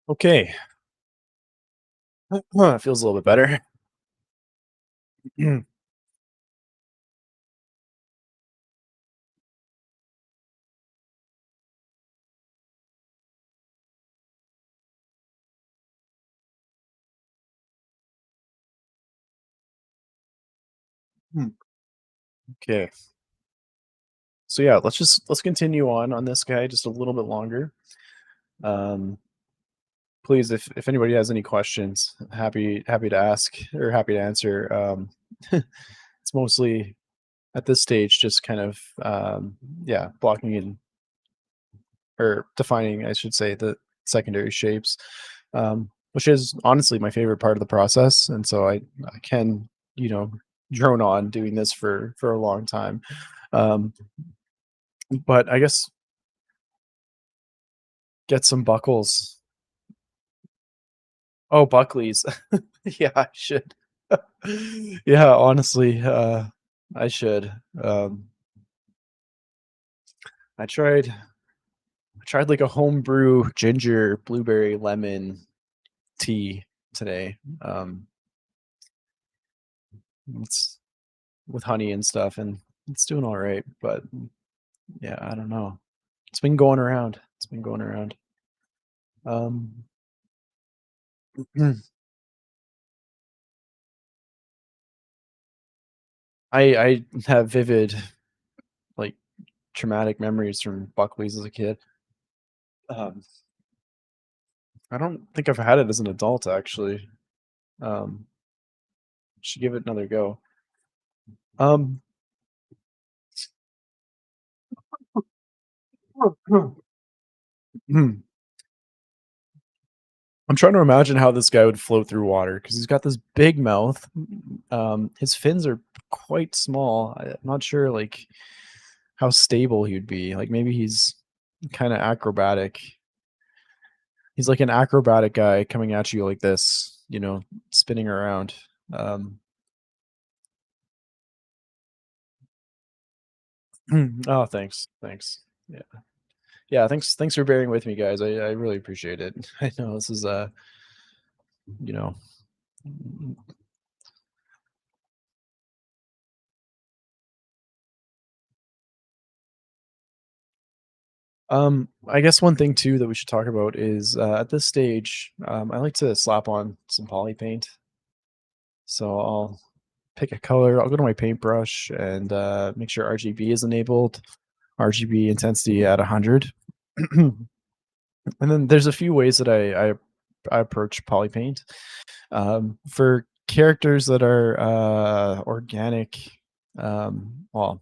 Okay. It feels a little bit better. Okay. So yeah, let's continue on this guy just a little bit longer. Um, please, if anybody has any questions, happy to ask or happy to answer. It's mostly at this stage just kind of yeah, blocking in or defining, I should say, the secondary shapes, which is honestly my favorite part of the process. And so I can, you know, drone on doing this for a long time. Um, but I guess get some buckles. Oh, Buckley's. Yeah, I should. Yeah, honestly, I should. I tried like a homebrew ginger blueberry lemon tea today. It's with honey and stuff, and it's doing all right. But yeah, I don't know. It's been going around. It's been going around. Um, I have vivid like traumatic memories from Buckley's as a kid. Um, I don't think I've had it as an adult actually. Um, should give it another go. Um, hmm, I'm trying to imagine how this guy would float through water because he's got this big mouth. His fins are quite small. I'm not sure like how stable he'd be. Like maybe he's kind of acrobatic. He's like an acrobatic guy coming at you like this, you know, spinning around. Um, oh, thanks, thanks. Yeah, yeah. Thanks for bearing with me, guys. I really appreciate it. I know this is you know, I guess one thing too that we should talk about is at this stage, I like to slap on some poly paint. So I'll pick a color. I'll go to my paintbrush and make sure RGB is enabled. RGB intensity at 100. And then there's a few ways that I approach poly paint. For characters that are organic, well,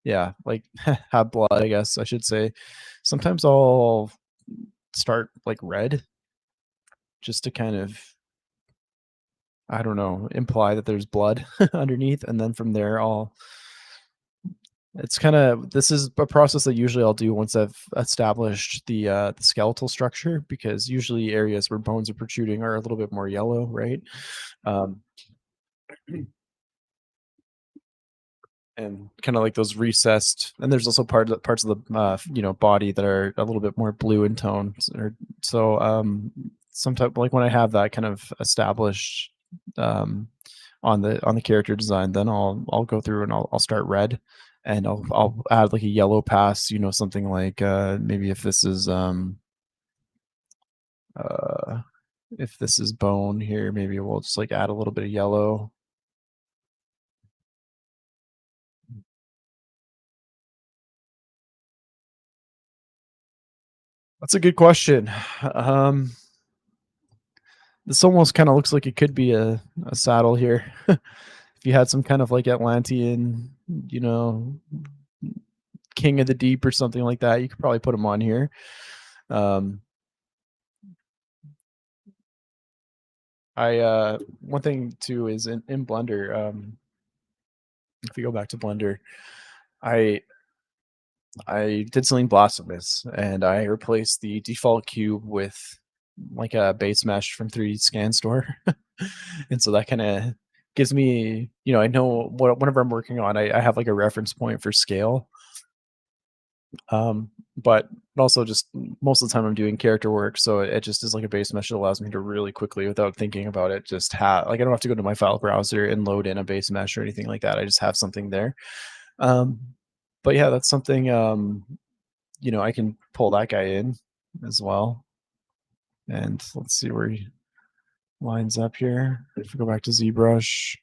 yeah, like have blood, I guess I should say. Sometimes I'll start like red just to kind of, I don't know, imply that there's blood underneath, and then from there I'll it's kind of this is a process that usually I'll do once I've established the skeletal structure, because usually areas where bones are protruding are a little bit more yellow, right? Um, and kind of like those recessed, and there's also parts of the you know, body that are a little bit more blue in tone. So sometimes like when I have that kind of established um, on the character design, then I'll go through and I'll start red, and I'll add like a yellow pass, you know, something like maybe uh if this is bone here, maybe we'll just like add a little bit of yellow. That's a good question. um this almost kind of looks like it could be a saddle here. If you had some kind of like Atlantean, you know, king of the deep or something like that, you could probably put him on here. um I one thing too is in Blender, if we go back to Blender, I I did something blasphemous, and I replaced the default cube with like a base mesh from 3D Scan Store. And so that kind of gives me, you know, I know whenever I'm working on, I have like a reference point for scale. but also just most of the time I'm doing character work, so it just is like a base mesh that allows me to really quickly, without thinking about it, just have like I don't have to go to my file browser and load in a base mesh or anything like that. I just have something there. Um, but yeah, that's something I can pull that guy in as well. And let's see where he lines up here. If we go back to ZBrush,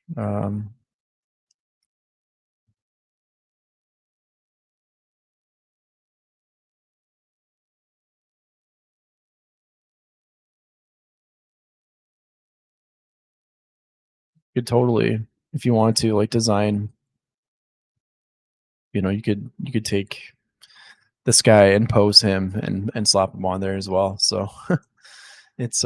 you could totally, if you want to, like design, you could take this guy and pose him and slap him on there as well. So it's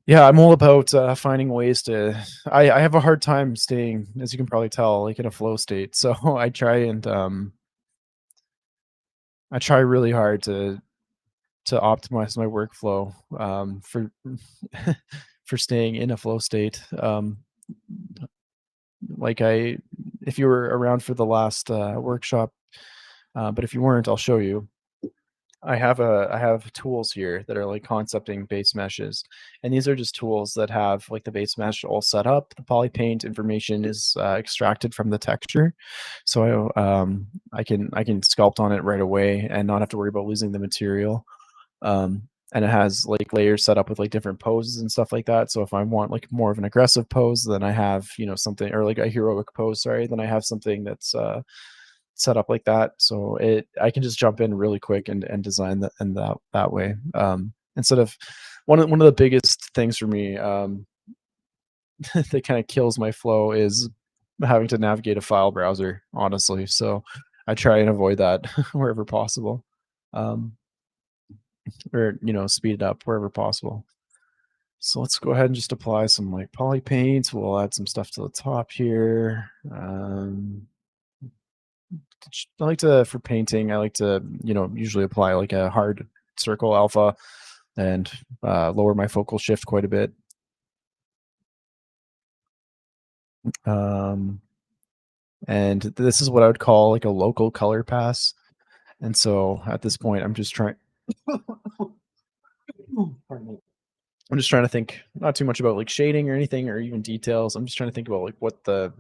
yeah, I'm all about finding ways to. I have a hard time staying, as you can probably tell, like in a flow state. So I try really hard to optimize my workflow for for staying in a flow state. Like if you were around for the last workshop, but if you weren't, I'll show you. I have tools here that are like concepting base meshes, and these are just tools that have like the base mesh all set up. The polypaint information is extracted from the texture, so I can sculpt on it right away and not have to worry about losing the material. And it has like layers set up with like different poses and stuff like that. So if I want like more of an aggressive pose, then I have something, or like a heroic pose, sorry, then I have something that's set up like that. So I can just jump in really quick and design that and that way. Instead of one of the biggest things for me that kind of kills my flow is having to navigate a file browser, honestly. So I try and avoid that wherever possible. Um, or speed it up wherever possible. So let's go ahead and just apply some like poly paint. We'll add some stuff to the top here. I like to, for painting, I like to usually apply like a hard circle alpha and lower my focal shift quite a bit. Um, and this is what I would call like a local color pass. And so at this point, I'm just trying. Pardon me. I'm just trying to think not too much about like shading or anything or even details. I'm just trying to think about like what the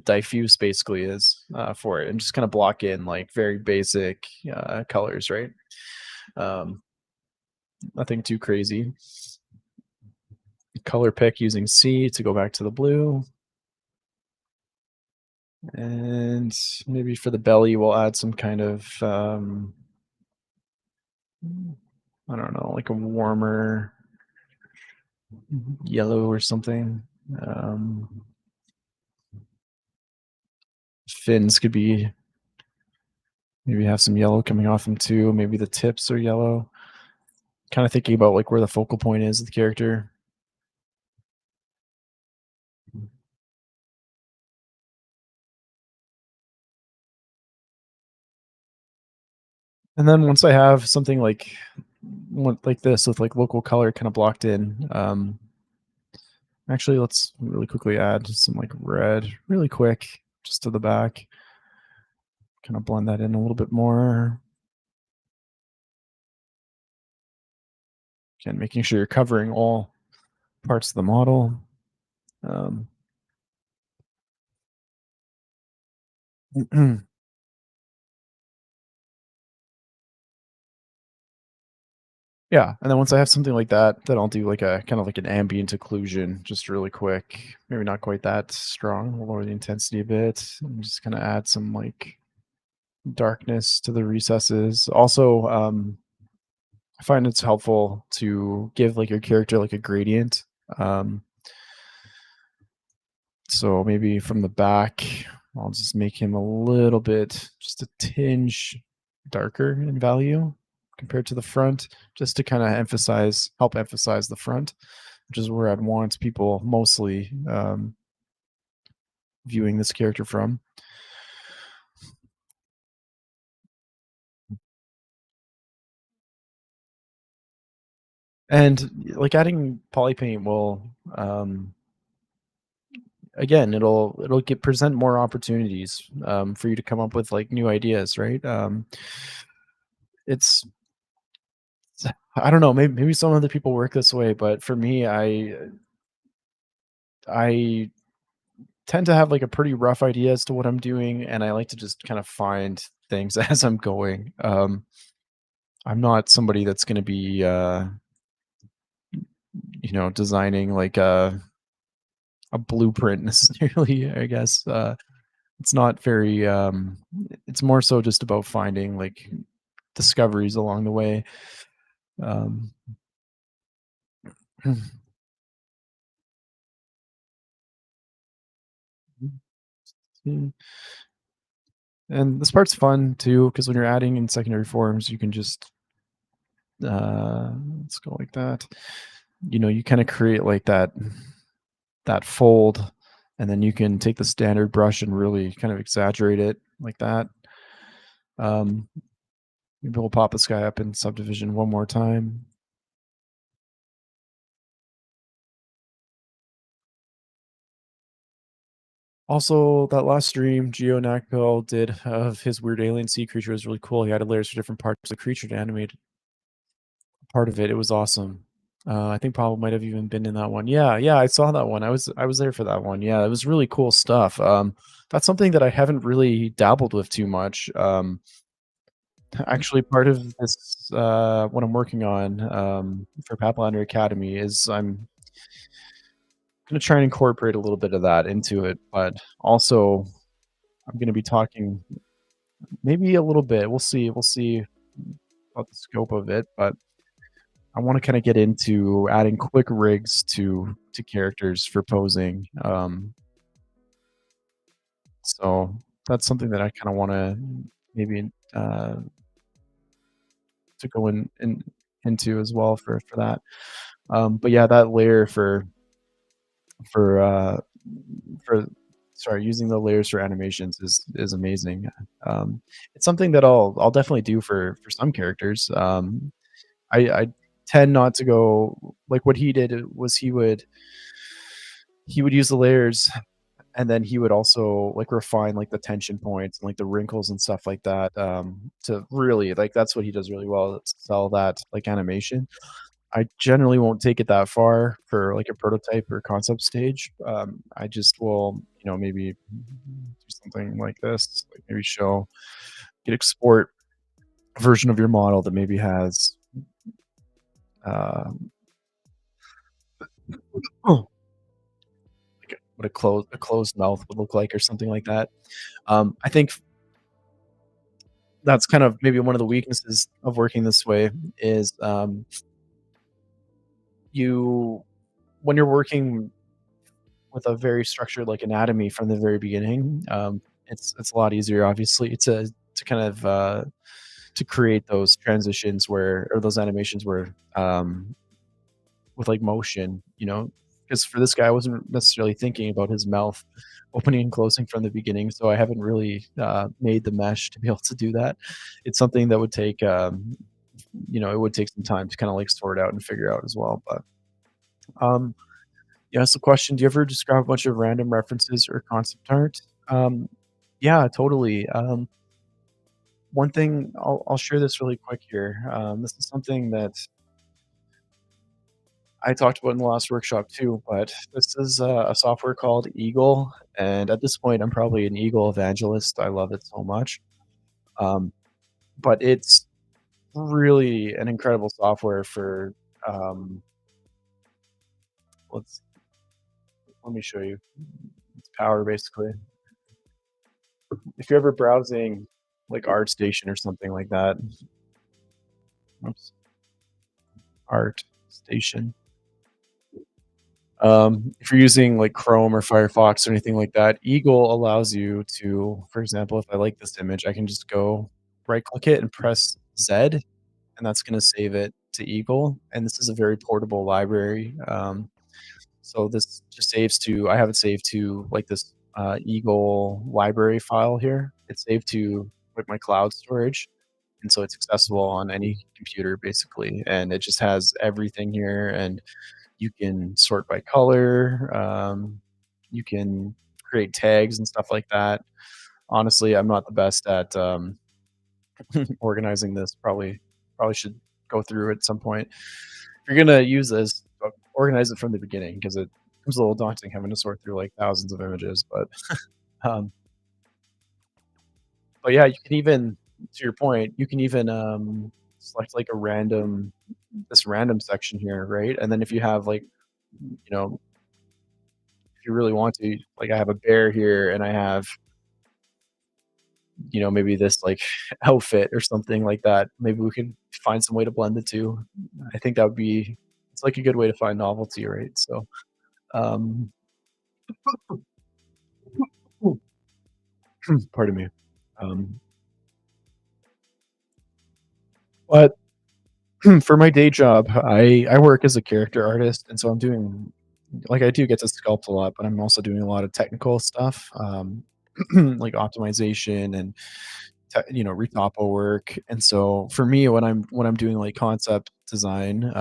diffuse basically is for it, and just kind of block in like very basic colors, right? Um, Nothing too crazy. Color pick using C to go back to the blue. And maybe for the belly, we'll add some kind of, I don't know, like a warmer yellow or something. Fins could be, maybe have some yellow coming off them too. Maybe the tips are yellow. Kind of thinking about like where the focal point is of the character. And then once I have something like this with like local color kind of blocked in, actually let's really quickly add some like red really quick just to the back. Kind of blend that in a little bit more. Again, making sure you're covering all parts of the model. Um, yeah, and then once I have something like that, then I'll do like a kind of like an ambient occlusion, just really quick. Maybe not quite that strong. We'll lower the intensity a bit and just kind of add some like darkness to the recesses. Also, I find it's helpful to give like your character like a gradient. Um, so maybe from the back, I'll just make him a little bit, just a tinge darker in value compared to the front, just to kind of help emphasize the front, which is where I'd want people mostly viewing this character from. And like adding poly paint will again, it'll get present more opportunities for you to come up with like new ideas, right? It's I don't know, maybe some other people work this way, but for me, I tend to have like a pretty rough idea as to what I'm doing, and I like to just kind of find things as I'm going. I'm not somebody that's going to be, designing like a blueprint necessarily. I guess it's not very. It's more so just about finding like discoveries along the way. Um, and this part's fun too because when you're adding in secondary forms, you can just let's go like that. You kind of create like that fold, and then you can take the standard brush and really kind of exaggerate it like that. Um, Maybe we'll pop this guy up in subdivision one more time. Also, that last stream Geo Nakpil did of his weird alien sea creature was really cool. He added layers for different parts of the creature to animate part of it. It was awesome. I think Pablo might have even been in that one. Yeah, yeah, I saw that one. I was there for that one. Yeah, it was really cool stuff. That's something that I haven't really dabbled with too much. Actually, part of this what I'm working on for Pathfinder Academy is I'm gonna try and incorporate a little bit of that into it, but also I'm gonna be talking maybe a little bit. We'll see about the scope of it, but I want to kind of get into adding quick rigs to characters for posing. So that's something that I kind of want to maybe to go into as well for that. But yeah, that layer for for sorry, using the layers for animations is amazing. Um, it's something that I'll definitely do for some characters. I tend not to go like what he did was he would use the layers, and then he would also like refine like the tension points and like the wrinkles and stuff like that to really like that's what he does really well, sell that like animation. I generally won't take it that far for like a prototype or concept stage. I just will, maybe do something like this, like maybe show, get export a version of your model that maybe has, uh, oh, like what a closed mouth would look like or something like that. I think that's kind of maybe one of the weaknesses of working this way is you when you're working with a very structured like anatomy from the very beginning, it's a lot easier obviously to kind of to create those transitions where or those animations where with like motion, because for this guy I wasn't necessarily thinking about his mouth opening and closing from the beginning, so I haven't really made the mesh to be able to do that. It's something that would take it would take some time to kind of like sort out and figure out as well. But um yeah, so question, do you ever just grab a bunch of random references or concept art? Yeah, totally. One thing I'll share this really quick here. This is something that I talked about in the last workshop too, but this is a software called Eagle, and at this point, I'm probably an Eagle evangelist. I love it so much. Um, but it's really an incredible software for. Um, let's let me show you. It's power basically. If you're ever browsing like ArtStation or something like that, oops, ArtStation. If you're using like Chrome or Firefox or anything like that, Eagle allows you to, for example, if I like this image, I can just go right click it and press Z, and that's going to save it to Eagle. And this is a very portable library. So this just saves to, I have it saved to like this Eagle library file here. It's saved to like my cloud storage. And so it's accessible on any computer basically. And it just has everything here. And you can sort by color. You can create tags and stuff like that. Honestly, I'm not the best at organizing this. Probably should go through at some point. If you're gonna use this, organize it from the beginning because it becomes a little daunting having to sort through like thousands of images. Um, but yeah, you can even, to your point, you can even select like a random this random section here, right? And then if you have like, you know, if you really want to, like I have a bear here and I have, maybe this like outfit or something like that. Maybe we could find some way to blend the two. I think that would be it's like a good way to find novelty, right? So, um, pardon me. Um, but for my day job, I work as a character artist, and so I'm doing like I do get to sculpt a lot, but I'm also doing a lot of technical stuff, like optimization and retopo work. And so for me, when I'm doing like concept design,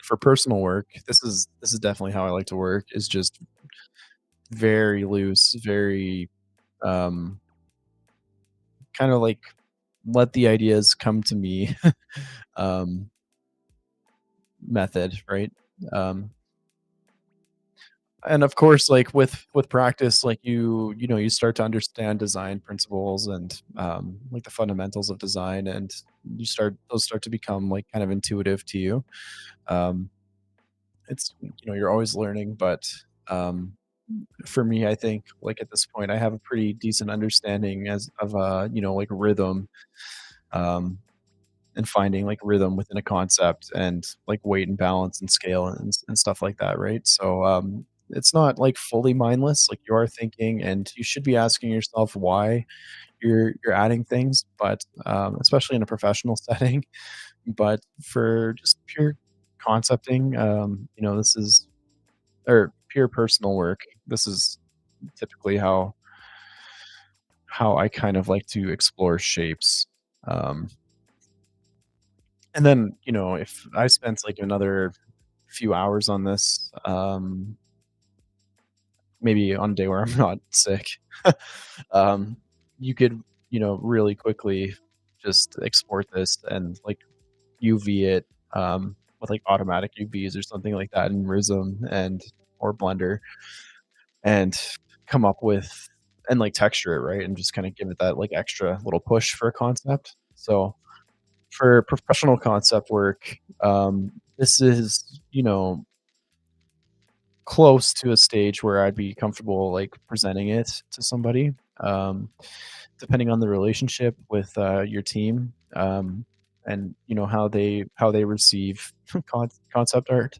for personal work, this is definitely how I like to work. Is just very loose, very um, kind of like let the ideas come to me um, method, right? Um, and of course, like with practice, like you start to understand design principles and like the fundamentals of design, and those start to become like kind of intuitive to you. Um, it's you're always learning, but um, for me, I think like at this point, I have a pretty decent understanding as of like rhythm, um, and finding like rhythm within a concept and like weight and balance and scale and stuff like that, right? So it's not like fully mindless. Like you are thinking, and you should be asking yourself why you're adding things, but especially in a professional setting. But for just pure concepting, this is or pure personal work. This is typically how I kind of like to explore shapes. Um, and then, if I spent like another few hours on this, maybe on a day where I'm not sick, um, you could, really quickly just export this and like UV it with like automatic UVs or something like that in Rism and or Blender and come up with and like texture it right and just kind of give it that like extra little push for a concept. So for professional concept work, this is close to a stage where I'd be comfortable like presenting it to somebody. Depending on the relationship with your team, and how they receive concept art.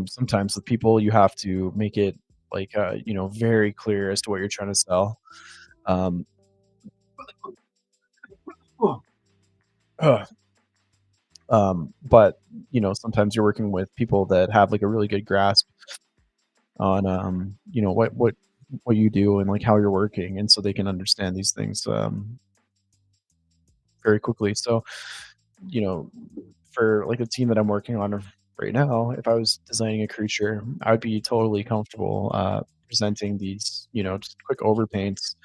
Sometimes with people, you have to make it like very clear as to what you're trying to sell. Um, but sometimes you're working with people that have like a really good grasp on what you do and like how you're working, and so they can understand these things very quickly. So you know, for like the team that I'm working on right now, if I was designing a creature, I would be totally comfortable presenting these, just quick overpaints.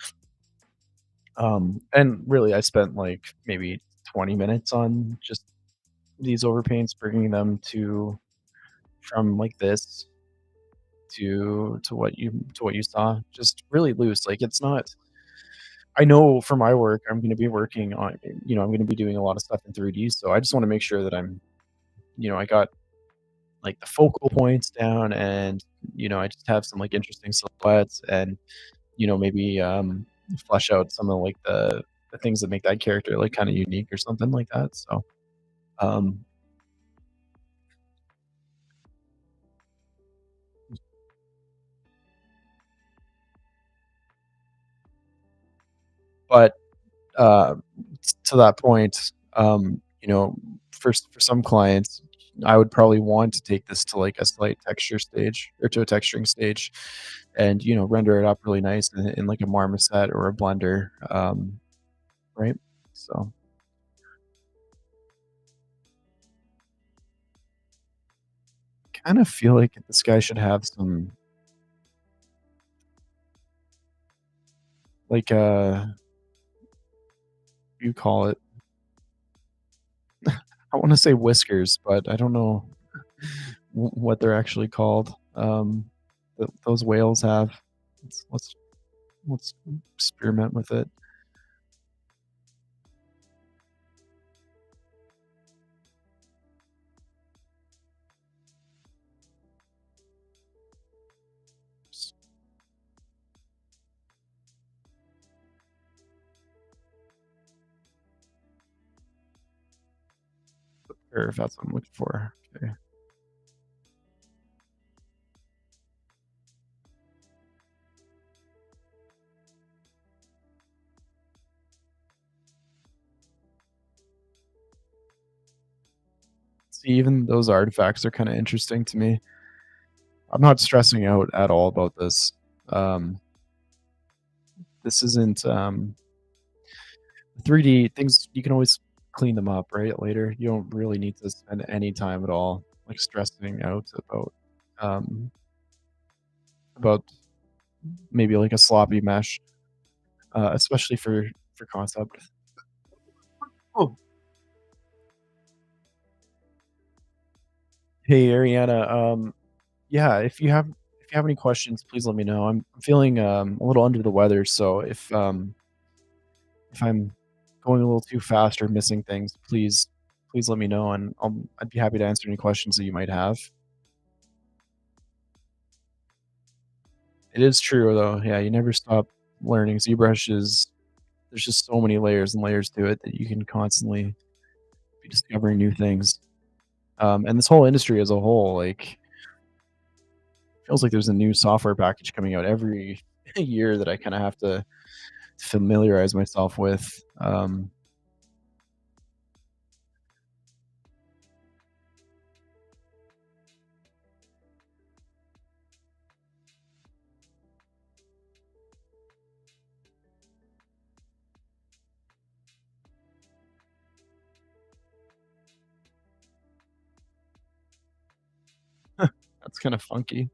And really, I spent like maybe 20 minutes on just these overpaints, bringing them to from like this to what you saw, just really loose. Like it's not. I know for my work, I'm going to be working on, I'm going to be doing a lot of stuff in 3D. So I just want to make sure that I got like the focal points down and I just have some like interesting silhouettes and maybe flesh out some of like the things that make that character like kind of unique or something like that. So um but uh to that point, for some clients, I would probably want to take this to like a slight texture stage or to a texturing stage and render it up really nice in like a marmoset or a blender, right? So kind of feel like this guy should have some. like you call it. I want to say whiskers, but I don't know what they're actually called. Those whales have. Let's let's let's experiment with it. Or if that's what I'm looking for. Okay. See, even those artifacts are kind of interesting to me. I'm not stressing out at all about this. Um, this isn't 3D things. You can always clean them up, right? Later, you don't really need to spend any time at all, like stressing out um, about maybe like a sloppy mesh, especially for concept. Oh, hey Ariana. Yeah, if you have any questions, please let me know. I'm feeling a little under the weather, so if I'm going a little too fast or missing things, please let me know, and I'd be happy to answer any questions that you might have. It is true though, yeah, you never stop learning. ZBrush is there's just so many layers and layers to it that you can constantly be discovering new things. And this whole industry as a whole, like, feels like there's a new software package coming out every year that I kind of have to familiarize myself with. That's kind of funky.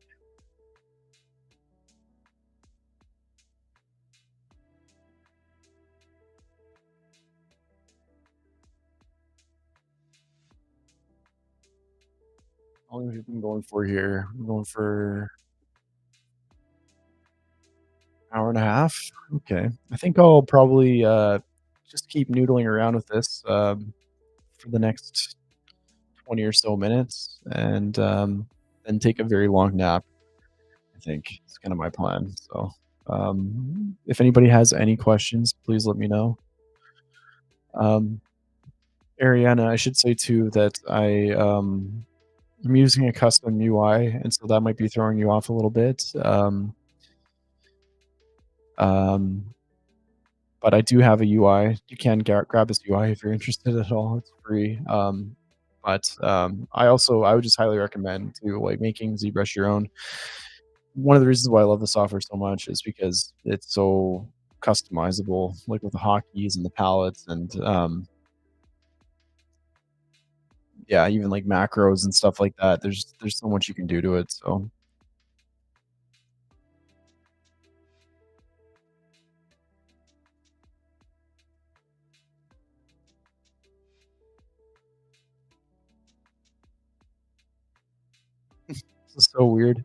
How long have you been going for here? I'm going for hour and a half. Okay, I think I'll probably just keep noodling around with this for the next 20 or so minutes, and then take a very long nap. I think it's kind of my plan. So, if anybody has any questions, please let me know. Um, Ariana, I should say too that I'm using a custom UI, and so that might be throwing you off a little bit. Um, but I do have a UI. You can grab this UI if you're interested at all. It's free. I would just highly recommend to like making ZBrush your own. One of the reasons why I love the software so much is because it's so customizable, like with the hotkeys and the palettes and yeah, even like macros and stuff like that. There's so much you can do to it. So this is so weird.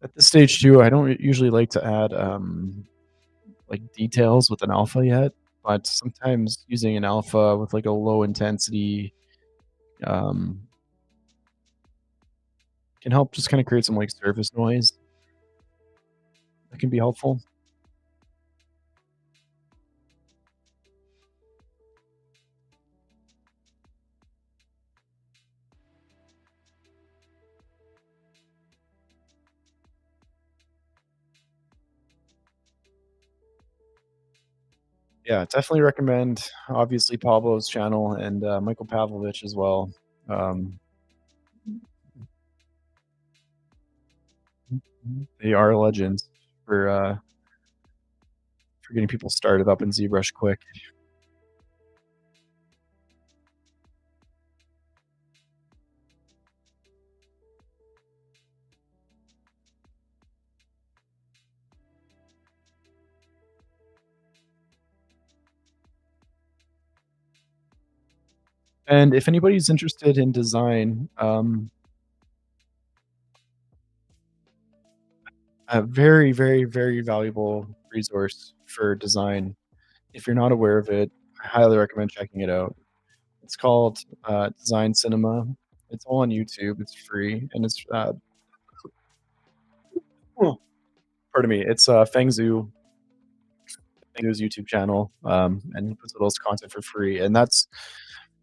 At this stage too, I don't usually like to add like details with an alpha yet, but sometimes using an alpha with like a low intensity um, can help just kind of create some like surface noise that can be helpful. Yeah, definitely recommend obviously Pablo's channel and Michael Pavlovich as well. Um, they are legends for getting people started up in ZBrush quick. And if anybody's interested in design, a very, very, very valuable resource for design. If you're not aware of it, I highly recommend checking it out. It's called Design Cinema. It's all on YouTube. It's free, and it's oh, pardon me. It's Fengzu's YouTube channel, and he puts out all this content for free. And that's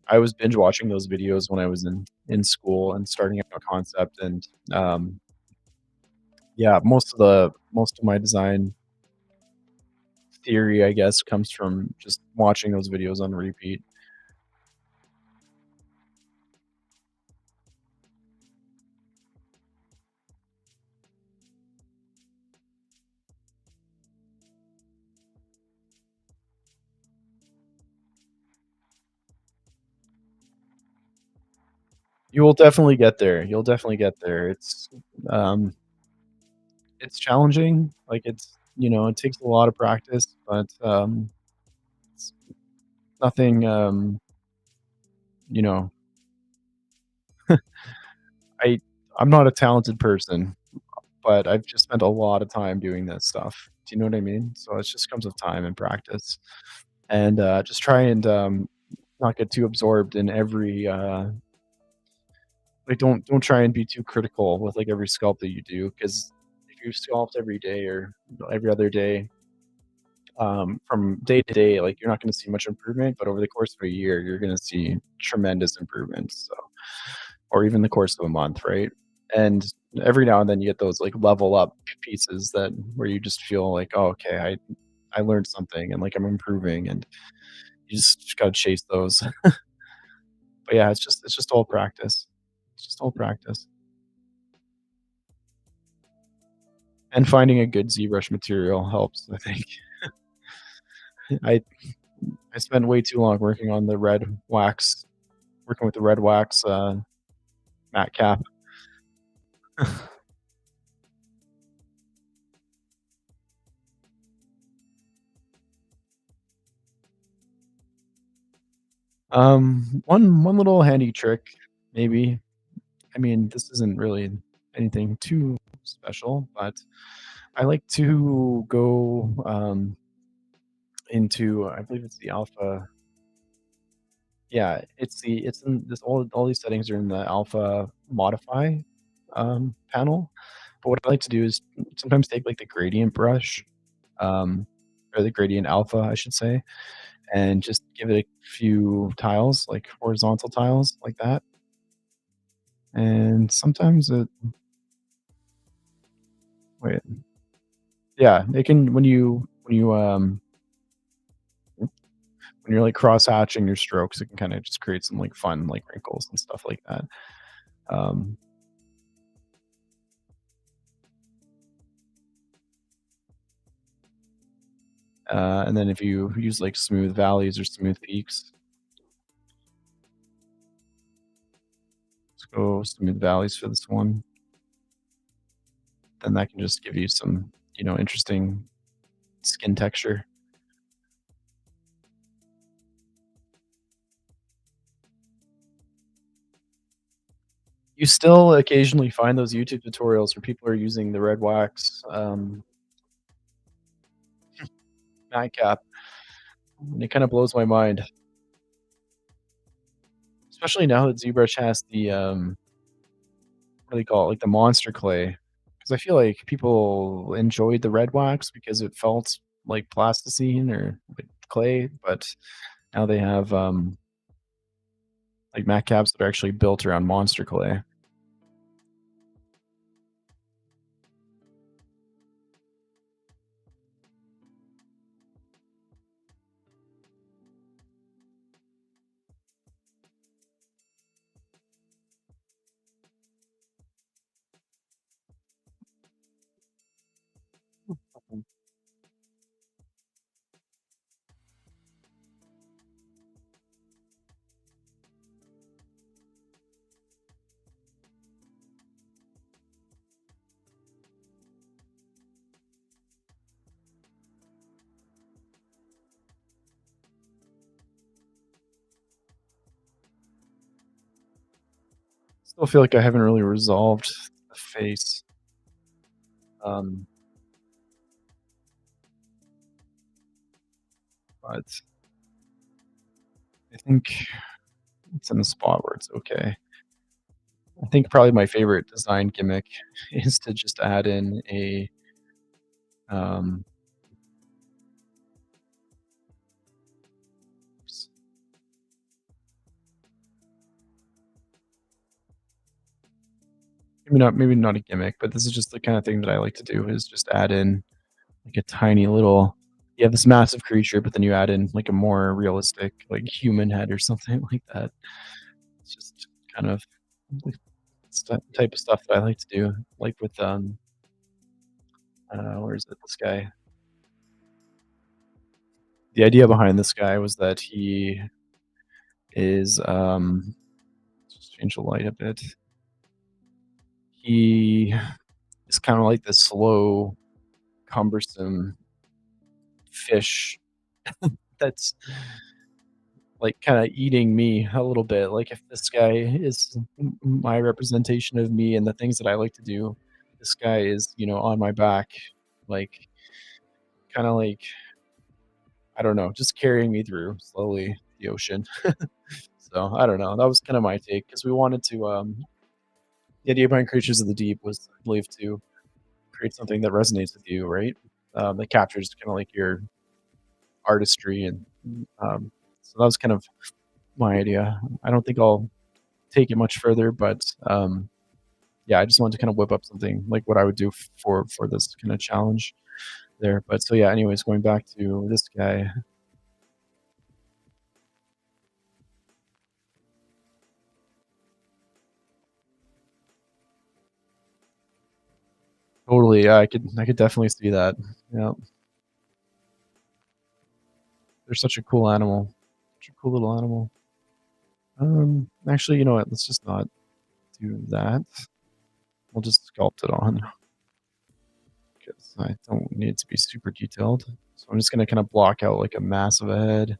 I was binge watching those videos when I was in school and starting out a concept. And yeah, most of my design theory, I guess, comes from just watching those videos on repeat. You will definitely get there. You'll definitely get there. Um, it's challenging. Like it takes a lot of practice, but it's nothing. You know, I I'm not a talented person, but I've just spent a lot of time doing this stuff. Do you know what I mean? So it just comes with time and practice, and just try and not get too absorbed in every like don't try and be too critical with like every sculpt that you do because if you sculpt every day or every other day from day to day like you're not going to see much improvement, but over the course of a year you're going to see tremendous improvements. So or even the course of a month, right? And every now and then you get those like level up pieces that where you just feel like, oh, okay, I learned something and like I'm improving, and you just got to chase those. But yeah, it's just all practice. It's just all practice. And finding a good ZBrush material helps, I think. I I spent way too long working with the red wax matte cap. One little handy trick, maybe. I mean, this isn't really anything too special, but I like to go into I believe it's the alpha. Yeah, it's in this all these settings are in the alpha modify panel. But what I like to do is sometimes take like the gradient brush, um, or the gradient alpha, I should say, and just give it a few tiles, like horizontal tiles like that. And sometimes it wait, yeah, it can when you're like cross hatching your strokes, it can kind of just create some like fun like wrinkles and stuff like that. Um, and then if you use like smooth valleys or smooth peaks, let's go smooth valleys for this one. Then that can just give you some, interesting skin texture. You still occasionally find those YouTube tutorials where people are using the red wax nightcap, and it kind of blows my mind, especially now that ZBrush has the what do they call it, like the monster clay. Because I feel like people enjoyed the red wax because it felt like plasticine or like clay, but now they have like matte caps that are actually built around monster clay. Still feel like I haven't really resolved the face. Um, but I think it's in the spot where it's okay. I think probably my favorite design gimmick is to just add in a um, s- maybe not a gimmick, but this is just the kind of thing that I like to do is just add in like a tiny little you have this massive creature, but then you add in like a more realistic like human head or something like that. It's just kind of the type of stuff that I like to do, like with where is it? This guy. The idea behind this guy was that he is just change the light a bit. He is kind of like this slow, cumbersome fish that's like kind of eating me a little bit. Like if this guy is my representation of me and the things that I like to do, this guy is, on my back, like kind of like I don't know, just carrying me through slowly the ocean. So I don't know. That was kind of my take because we wanted to. The idea behind Creatures of the Deep was, I believe, to create something that resonates with you, right? That captures kind of like your artistry, and so that was kind of my idea. I don't think I'll take it much further, but yeah, I just wanted to kind of whip up something like what I would do for this kind of challenge there. But so yeah, anyways, going back to this guy. Totally, yeah, I could definitely see that. Yeah, they're such a cool animal, such a cool little animal. Actually, you know what? Let's just not do that. We'll just sculpt it on because I don't need it to be super detailed. So I'm just gonna kind of block out like a massive head,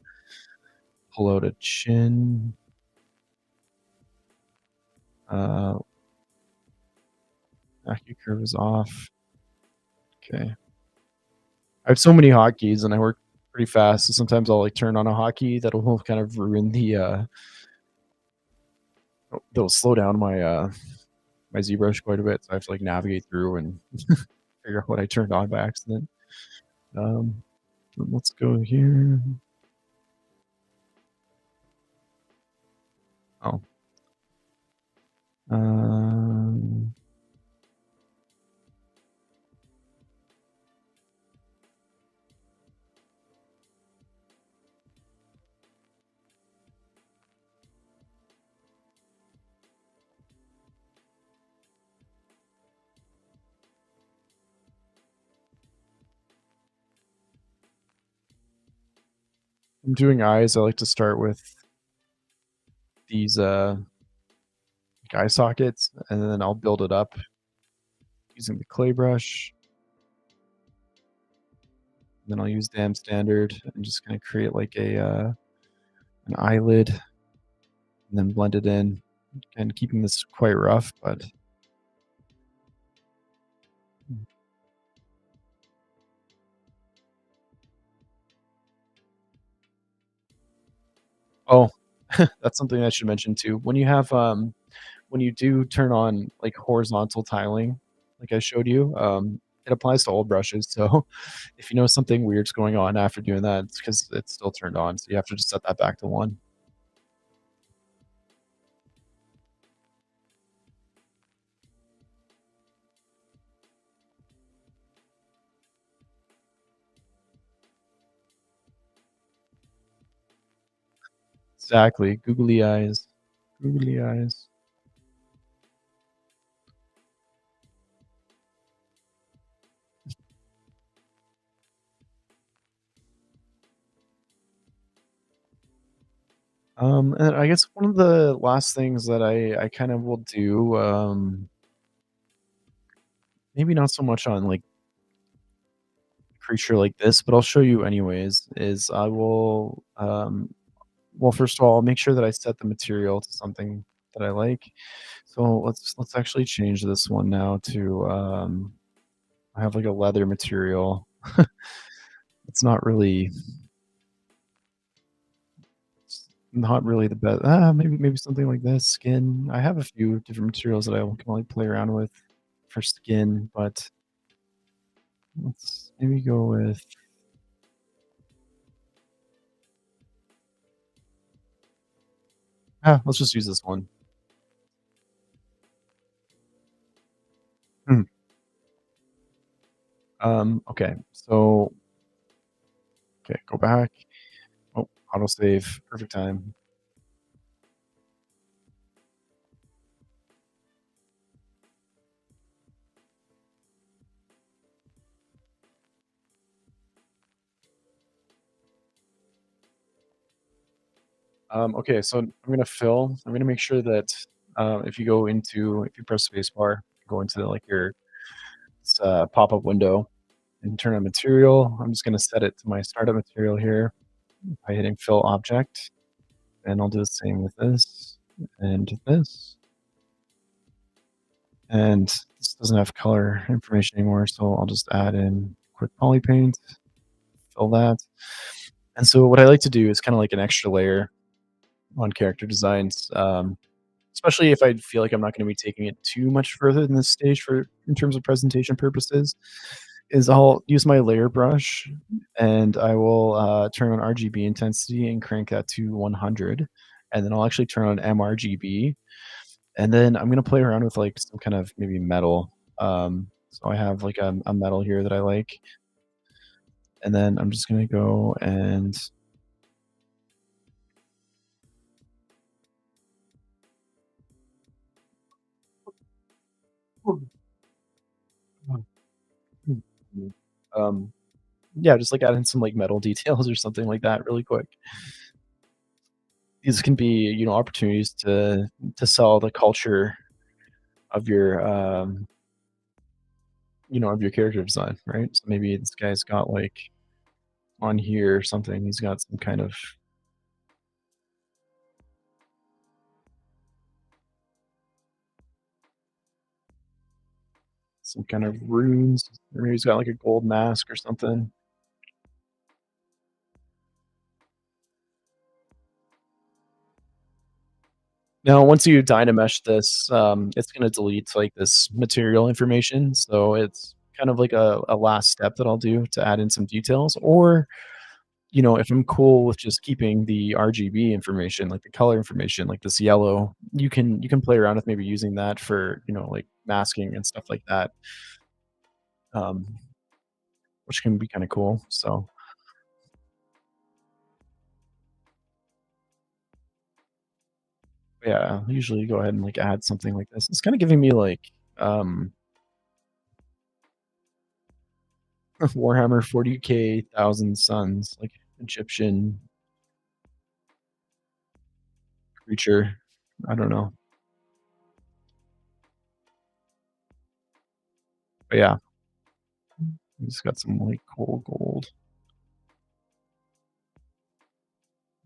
pull out a chin. Uh, curve is off. Okay. I have so many hotkeys and I work pretty fast, so sometimes I'll like turn on a hotkey that'll kind of ruin that'll slow down my ZBrush quite a bit. So I have to like navigate through and figure out what I turned on by accident. Um, let's go here. Oh. Um, I'm doing eyes. I like to start with these eye sockets, and then I'll build it up using the clay brush. Then I'll use dam standard and just kind of create like an eyelid, and then blend it in. And keeping this quite rough, but oh, that's something I should mention too. When you do turn on like horizontal tiling, like I showed you, it applies to all brushes. So if you know something weird's going on after doing that, it's because it's still turned on. So you have to just set that back to one. Exactly. Googly eyes. Googly eyes. And I guess one of the last things that I kind of will do, maybe not so much on like creature like this, but I'll show you anyways, is I will well, first of all, I'll make sure that I set the material to something that I like. So let's actually change this one now to I have like a leather material. It's not really it's not really the best. Maybe something like this skin. I have a few different materials that I can only play around with for skin, but let's maybe go with let's just use this one. Hmm. Okay, so okay, go back. Oh, autosave, perfect time. Okay, so I'm gonna fill. I'm gonna make sure that if you press spacebar, go into like your pop-up window and turn on material. I'm just gonna set it to my startup material here by hitting fill object, and I'll do the same with this and this. And this doesn't have color information anymore, so I'll just add in quick poly paint, fill that. And so what I like to do is kind of like an extra layer on character designs, especially if I feel like I'm not going to be taking it too much further than this stage for in terms of presentation purposes. Is I'll use my layer brush and I will turn on RGB intensity and crank that to 100, and then I'll actually turn on mRGB, and then I'm gonna play around with like some kind of maybe metal. So I have like a metal here that I like, and then I'm just gonna go and um, yeah, just like add in some like metal details or something like that really quick. These can be, opportunities to sell the culture of your character design, right? So maybe this guy's got like on here or something, he's got some kind of runes, or maybe he's got like a gold mask or something. Now, once you Dynamesh this, it's gonna delete like this material information. So it's kind of like a last step that I'll do to add in some details. Or, if I'm cool with just keeping the RGB information, like the color information, like this yellow, you can play around with maybe using that for, like masking and stuff like that. Um, which can be kind of cool. So yeah, usually go ahead and like add something like this. It's kind of giving me like Warhammer 40K Thousand Suns, like Egyptian creature. I don't know. But yeah, he's got some like cool gold.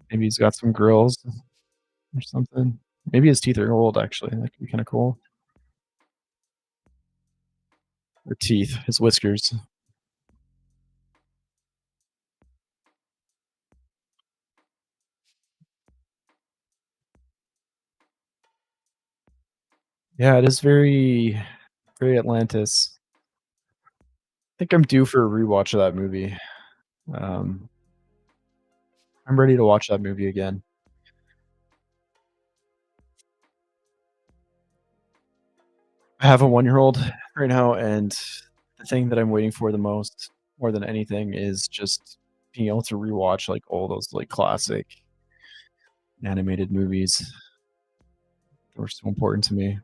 Maybe he's got some grills or something. Maybe his teeth are gold actually. That could be kind of cool. Or teeth, his whiskers. Yeah, it is very Atlantis. I think I'm due for a rewatch of that movie. Um, I'm ready to watch that movie again. I have a 1-year-old right now, and the thing that I'm waiting for the most, more than anything, is just being able to rewatch, like, all those, like, classic animated movies that were so important to me.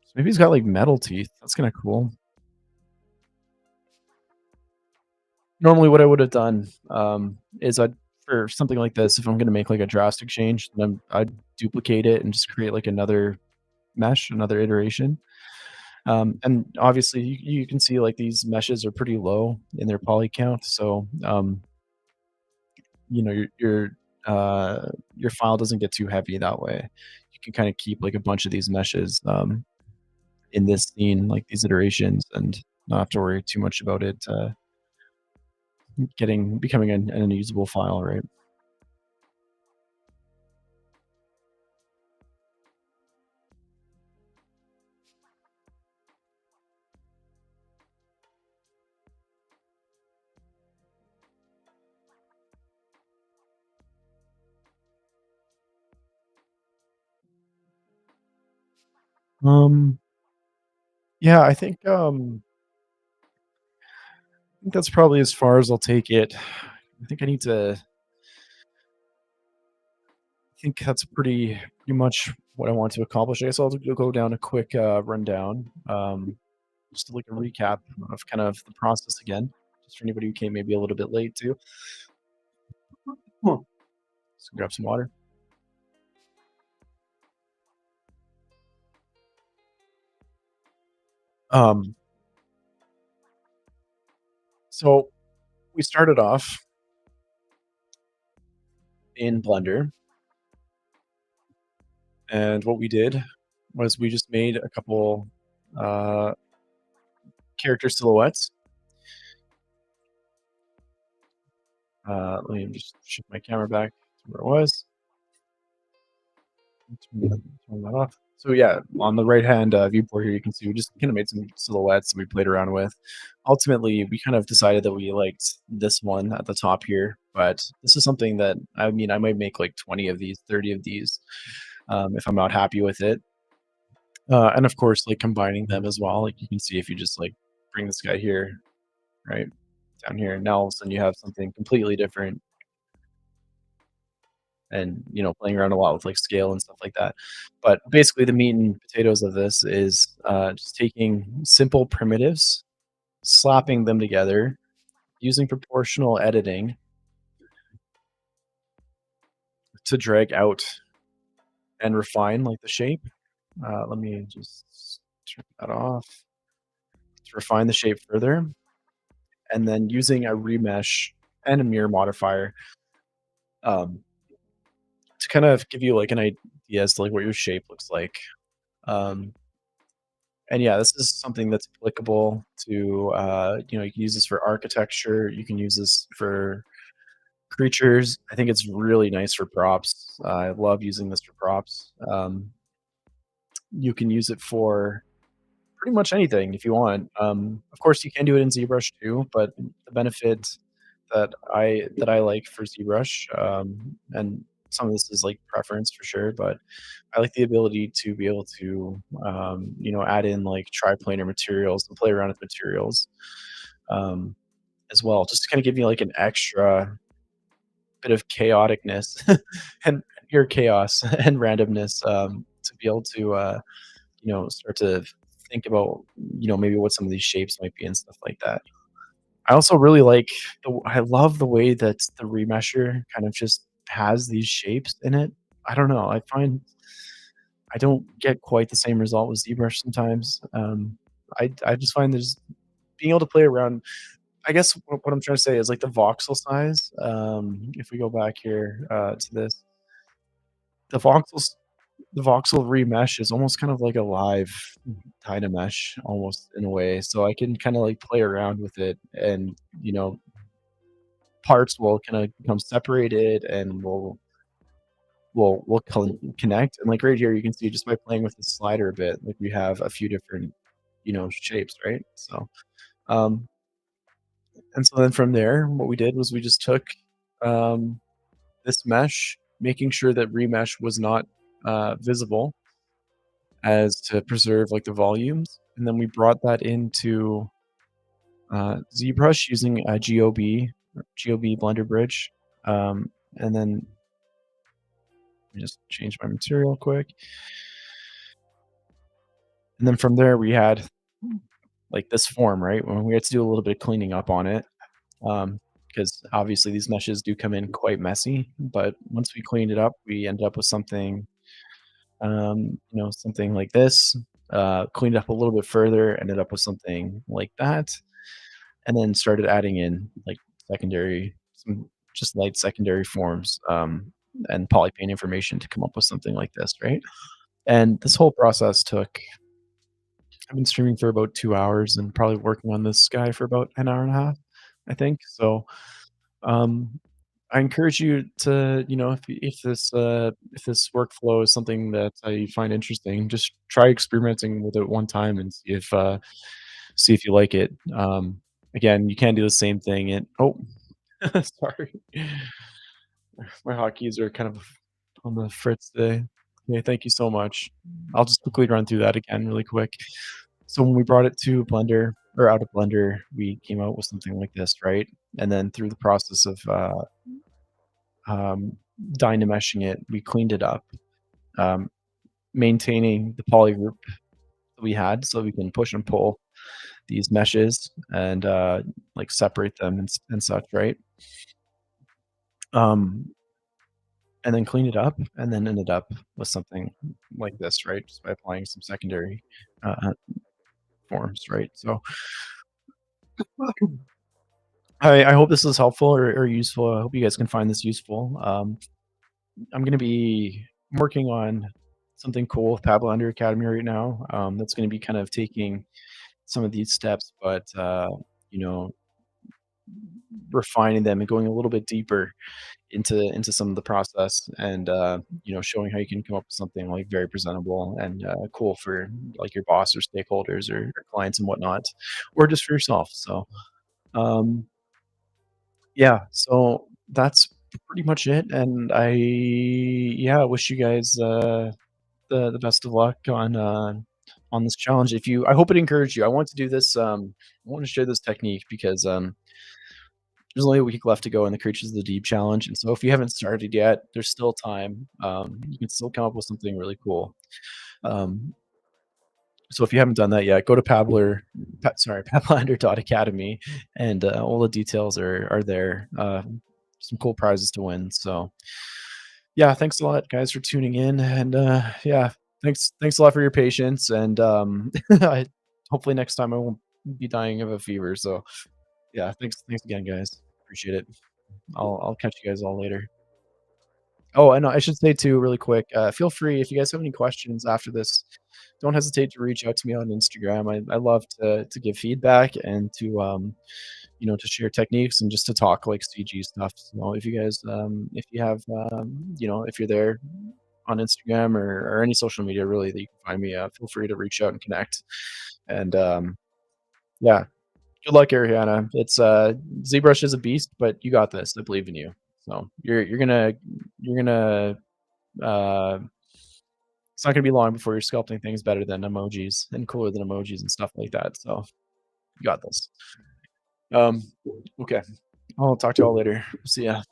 So maybe he's got, like, metal teeth. That's kinda cool. Normally, what I would have done, is for something like this, if I'm gonna make, like, a drastic change, then I'd duplicate it and just create, like, another mesh, another iteration. And obviously, you can see like these meshes are pretty low in their poly count. So, your your file doesn't get too heavy that way. You can kind of keep like a bunch of these meshes in this scene, like these iterations, and not have to worry too much about it getting becoming an unusable file, right? Um, yeah, I think that's probably as far as I'll take it. I think I need to. I think that's pretty much what I want to accomplish. I guess I'll go down a quick rundown, just like a recap of kind of the process again, just for anybody who came maybe a little bit late too. Huh. Just grab some water. Um, so we started off in Blender, and what we did was we just made a couple uh, character silhouettes. Let me just shift my camera back to where it was. Turn that off. So yeah, on the right hand viewport here, you can see we just kind of made some silhouettes that we played around with. Ultimately, we kind of decided that we liked this one at the top here, but this is something that I mean, I might make like 20 of these, 30 of these, if I'm not happy with it. And of course, like combining them as well. Like you can see if you just like bring this guy here, right down here, now all of a sudden you have something completely different, and playing around a lot with like scale and stuff like that. But basically the meat and potatoes of this is just taking simple primitives, slapping them together using proportional editing to drag out and refine like the shape. Let me just turn that off to refine the shape further, and then using a remesh and a mirror modifier um, to kind of give you like an idea as to like what your shape looks like. um, And yeah, this is something that's applicable to, you can use this for architecture. You can use this for creatures. I think it's really nice for props. I love using this for props. You can use it for pretty much anything if you want. Of course, you can do it in ZBrush too, but the benefit that I like for ZBrush, and some of this is like preference for sure, but I like the ability to be able to, add in like triplanar materials and play around with materials um, as well, just to kind of give you like an extra bit of chaoticness and your chaos and randomness, to be able to, start to think about, maybe what some of these shapes might be and stuff like that. I also really like I love the way that the remesher kind of just has these shapes in it. I don't know. I find I don't get quite the same result with ZBrush sometimes. I just find there's being able to play around. I guess what I'm trying to say is like the voxel size. If we go back here to this, the voxels, the voxel remesh is almost kind of like a live Dynamesh almost in a way. So I can kind of like play around with it, and parts will kind of become separated and will connect. And like right here, you can see just by playing with the slider a bit, like we have a few different, shapes, right? So, um, and so then from there, what we did was we just took um, this mesh, making sure that remesh was not visible, as to preserve like the volumes, and then we brought that into ZBrush using a GOB Blender Bridge, and then let me just change my material quick. And then from there, we had like this form, right? When we had to do a little bit of cleaning up on it, because obviously these meshes do come in quite messy. But once we cleaned it up, we ended up with something, something like this. Cleaned it up a little bit further, ended up with something like that, and then started adding in like some just light secondary forms. and polypaint information to come up with something like this, right? And this whole process took I've been streaming for about 2 hours and probably working on this guy for about an hour and a half, I think. So, um, I encourage you to, if this workflow is something that you find interesting, just try experimenting with it one time and see if you like it. Again, you can do the same thing and sorry. My hotkeys are kind of on the fritz today. Okay, thank you so much. I'll just quickly run through that again really quick. So when we brought it to Blender or out of Blender, we came out with something like this, right? And then through the process of um, dynameshing it, we cleaned it up, um, maintaining the poly group that we had, so we can push and pull these meshes and like separate them and such, right? Um, and then clean it up, and then ended up with something like this, right? Just by applying some secondary forms, right? So I hope this is helpful or useful. I hope you guys can find this useful. I'm going to be working on something cool with Pablo Under Academy right now. That's going to be kind of taking some of these steps, but you know, refining them and going a little bit deeper into some of the process, and showing how you can come up with something like very presentable and cool for like your boss or stakeholders or clients and whatnot, or just for yourself. So um, yeah, so that's pretty much it, and I wish you guys the best of luck on this challenge. If you I hope it encouraged you. I want to do this. I want to share this technique because there's only a week left to go in the Creatures of the Deep challenge, and so if you haven't started yet, there's still time. You can still come up with something really cool. Um, so if you haven't done that yet, go to pablender.academy, and all the details are there. Some cool prizes to win. So yeah, thanks a lot, guys, for tuning in, and yeah, thanks a lot for your patience, and hopefully next time I won't be dying of a fever. So yeah, thanks again, guys. Appreciate it. I'll catch you guys all later. Oh, and I should say too, really quick, feel free if you guys have any questions after this, don't hesitate to reach out to me on Instagram. I love to give feedback and to to share techniques and just to talk like CG stuff. So if you guys if you have if you're there on Instagram or any social media really that you can find me, feel free to reach out and connect. And yeah, good luck, Ariana. It's ZBrush is a beast, but you got this. I believe in you. So you're gonna uh it's not gonna be long before you're sculpting things better than emojis and cooler than emojis and stuff like that. So you got this. Um okay. I'll talk to y'all later. See ya.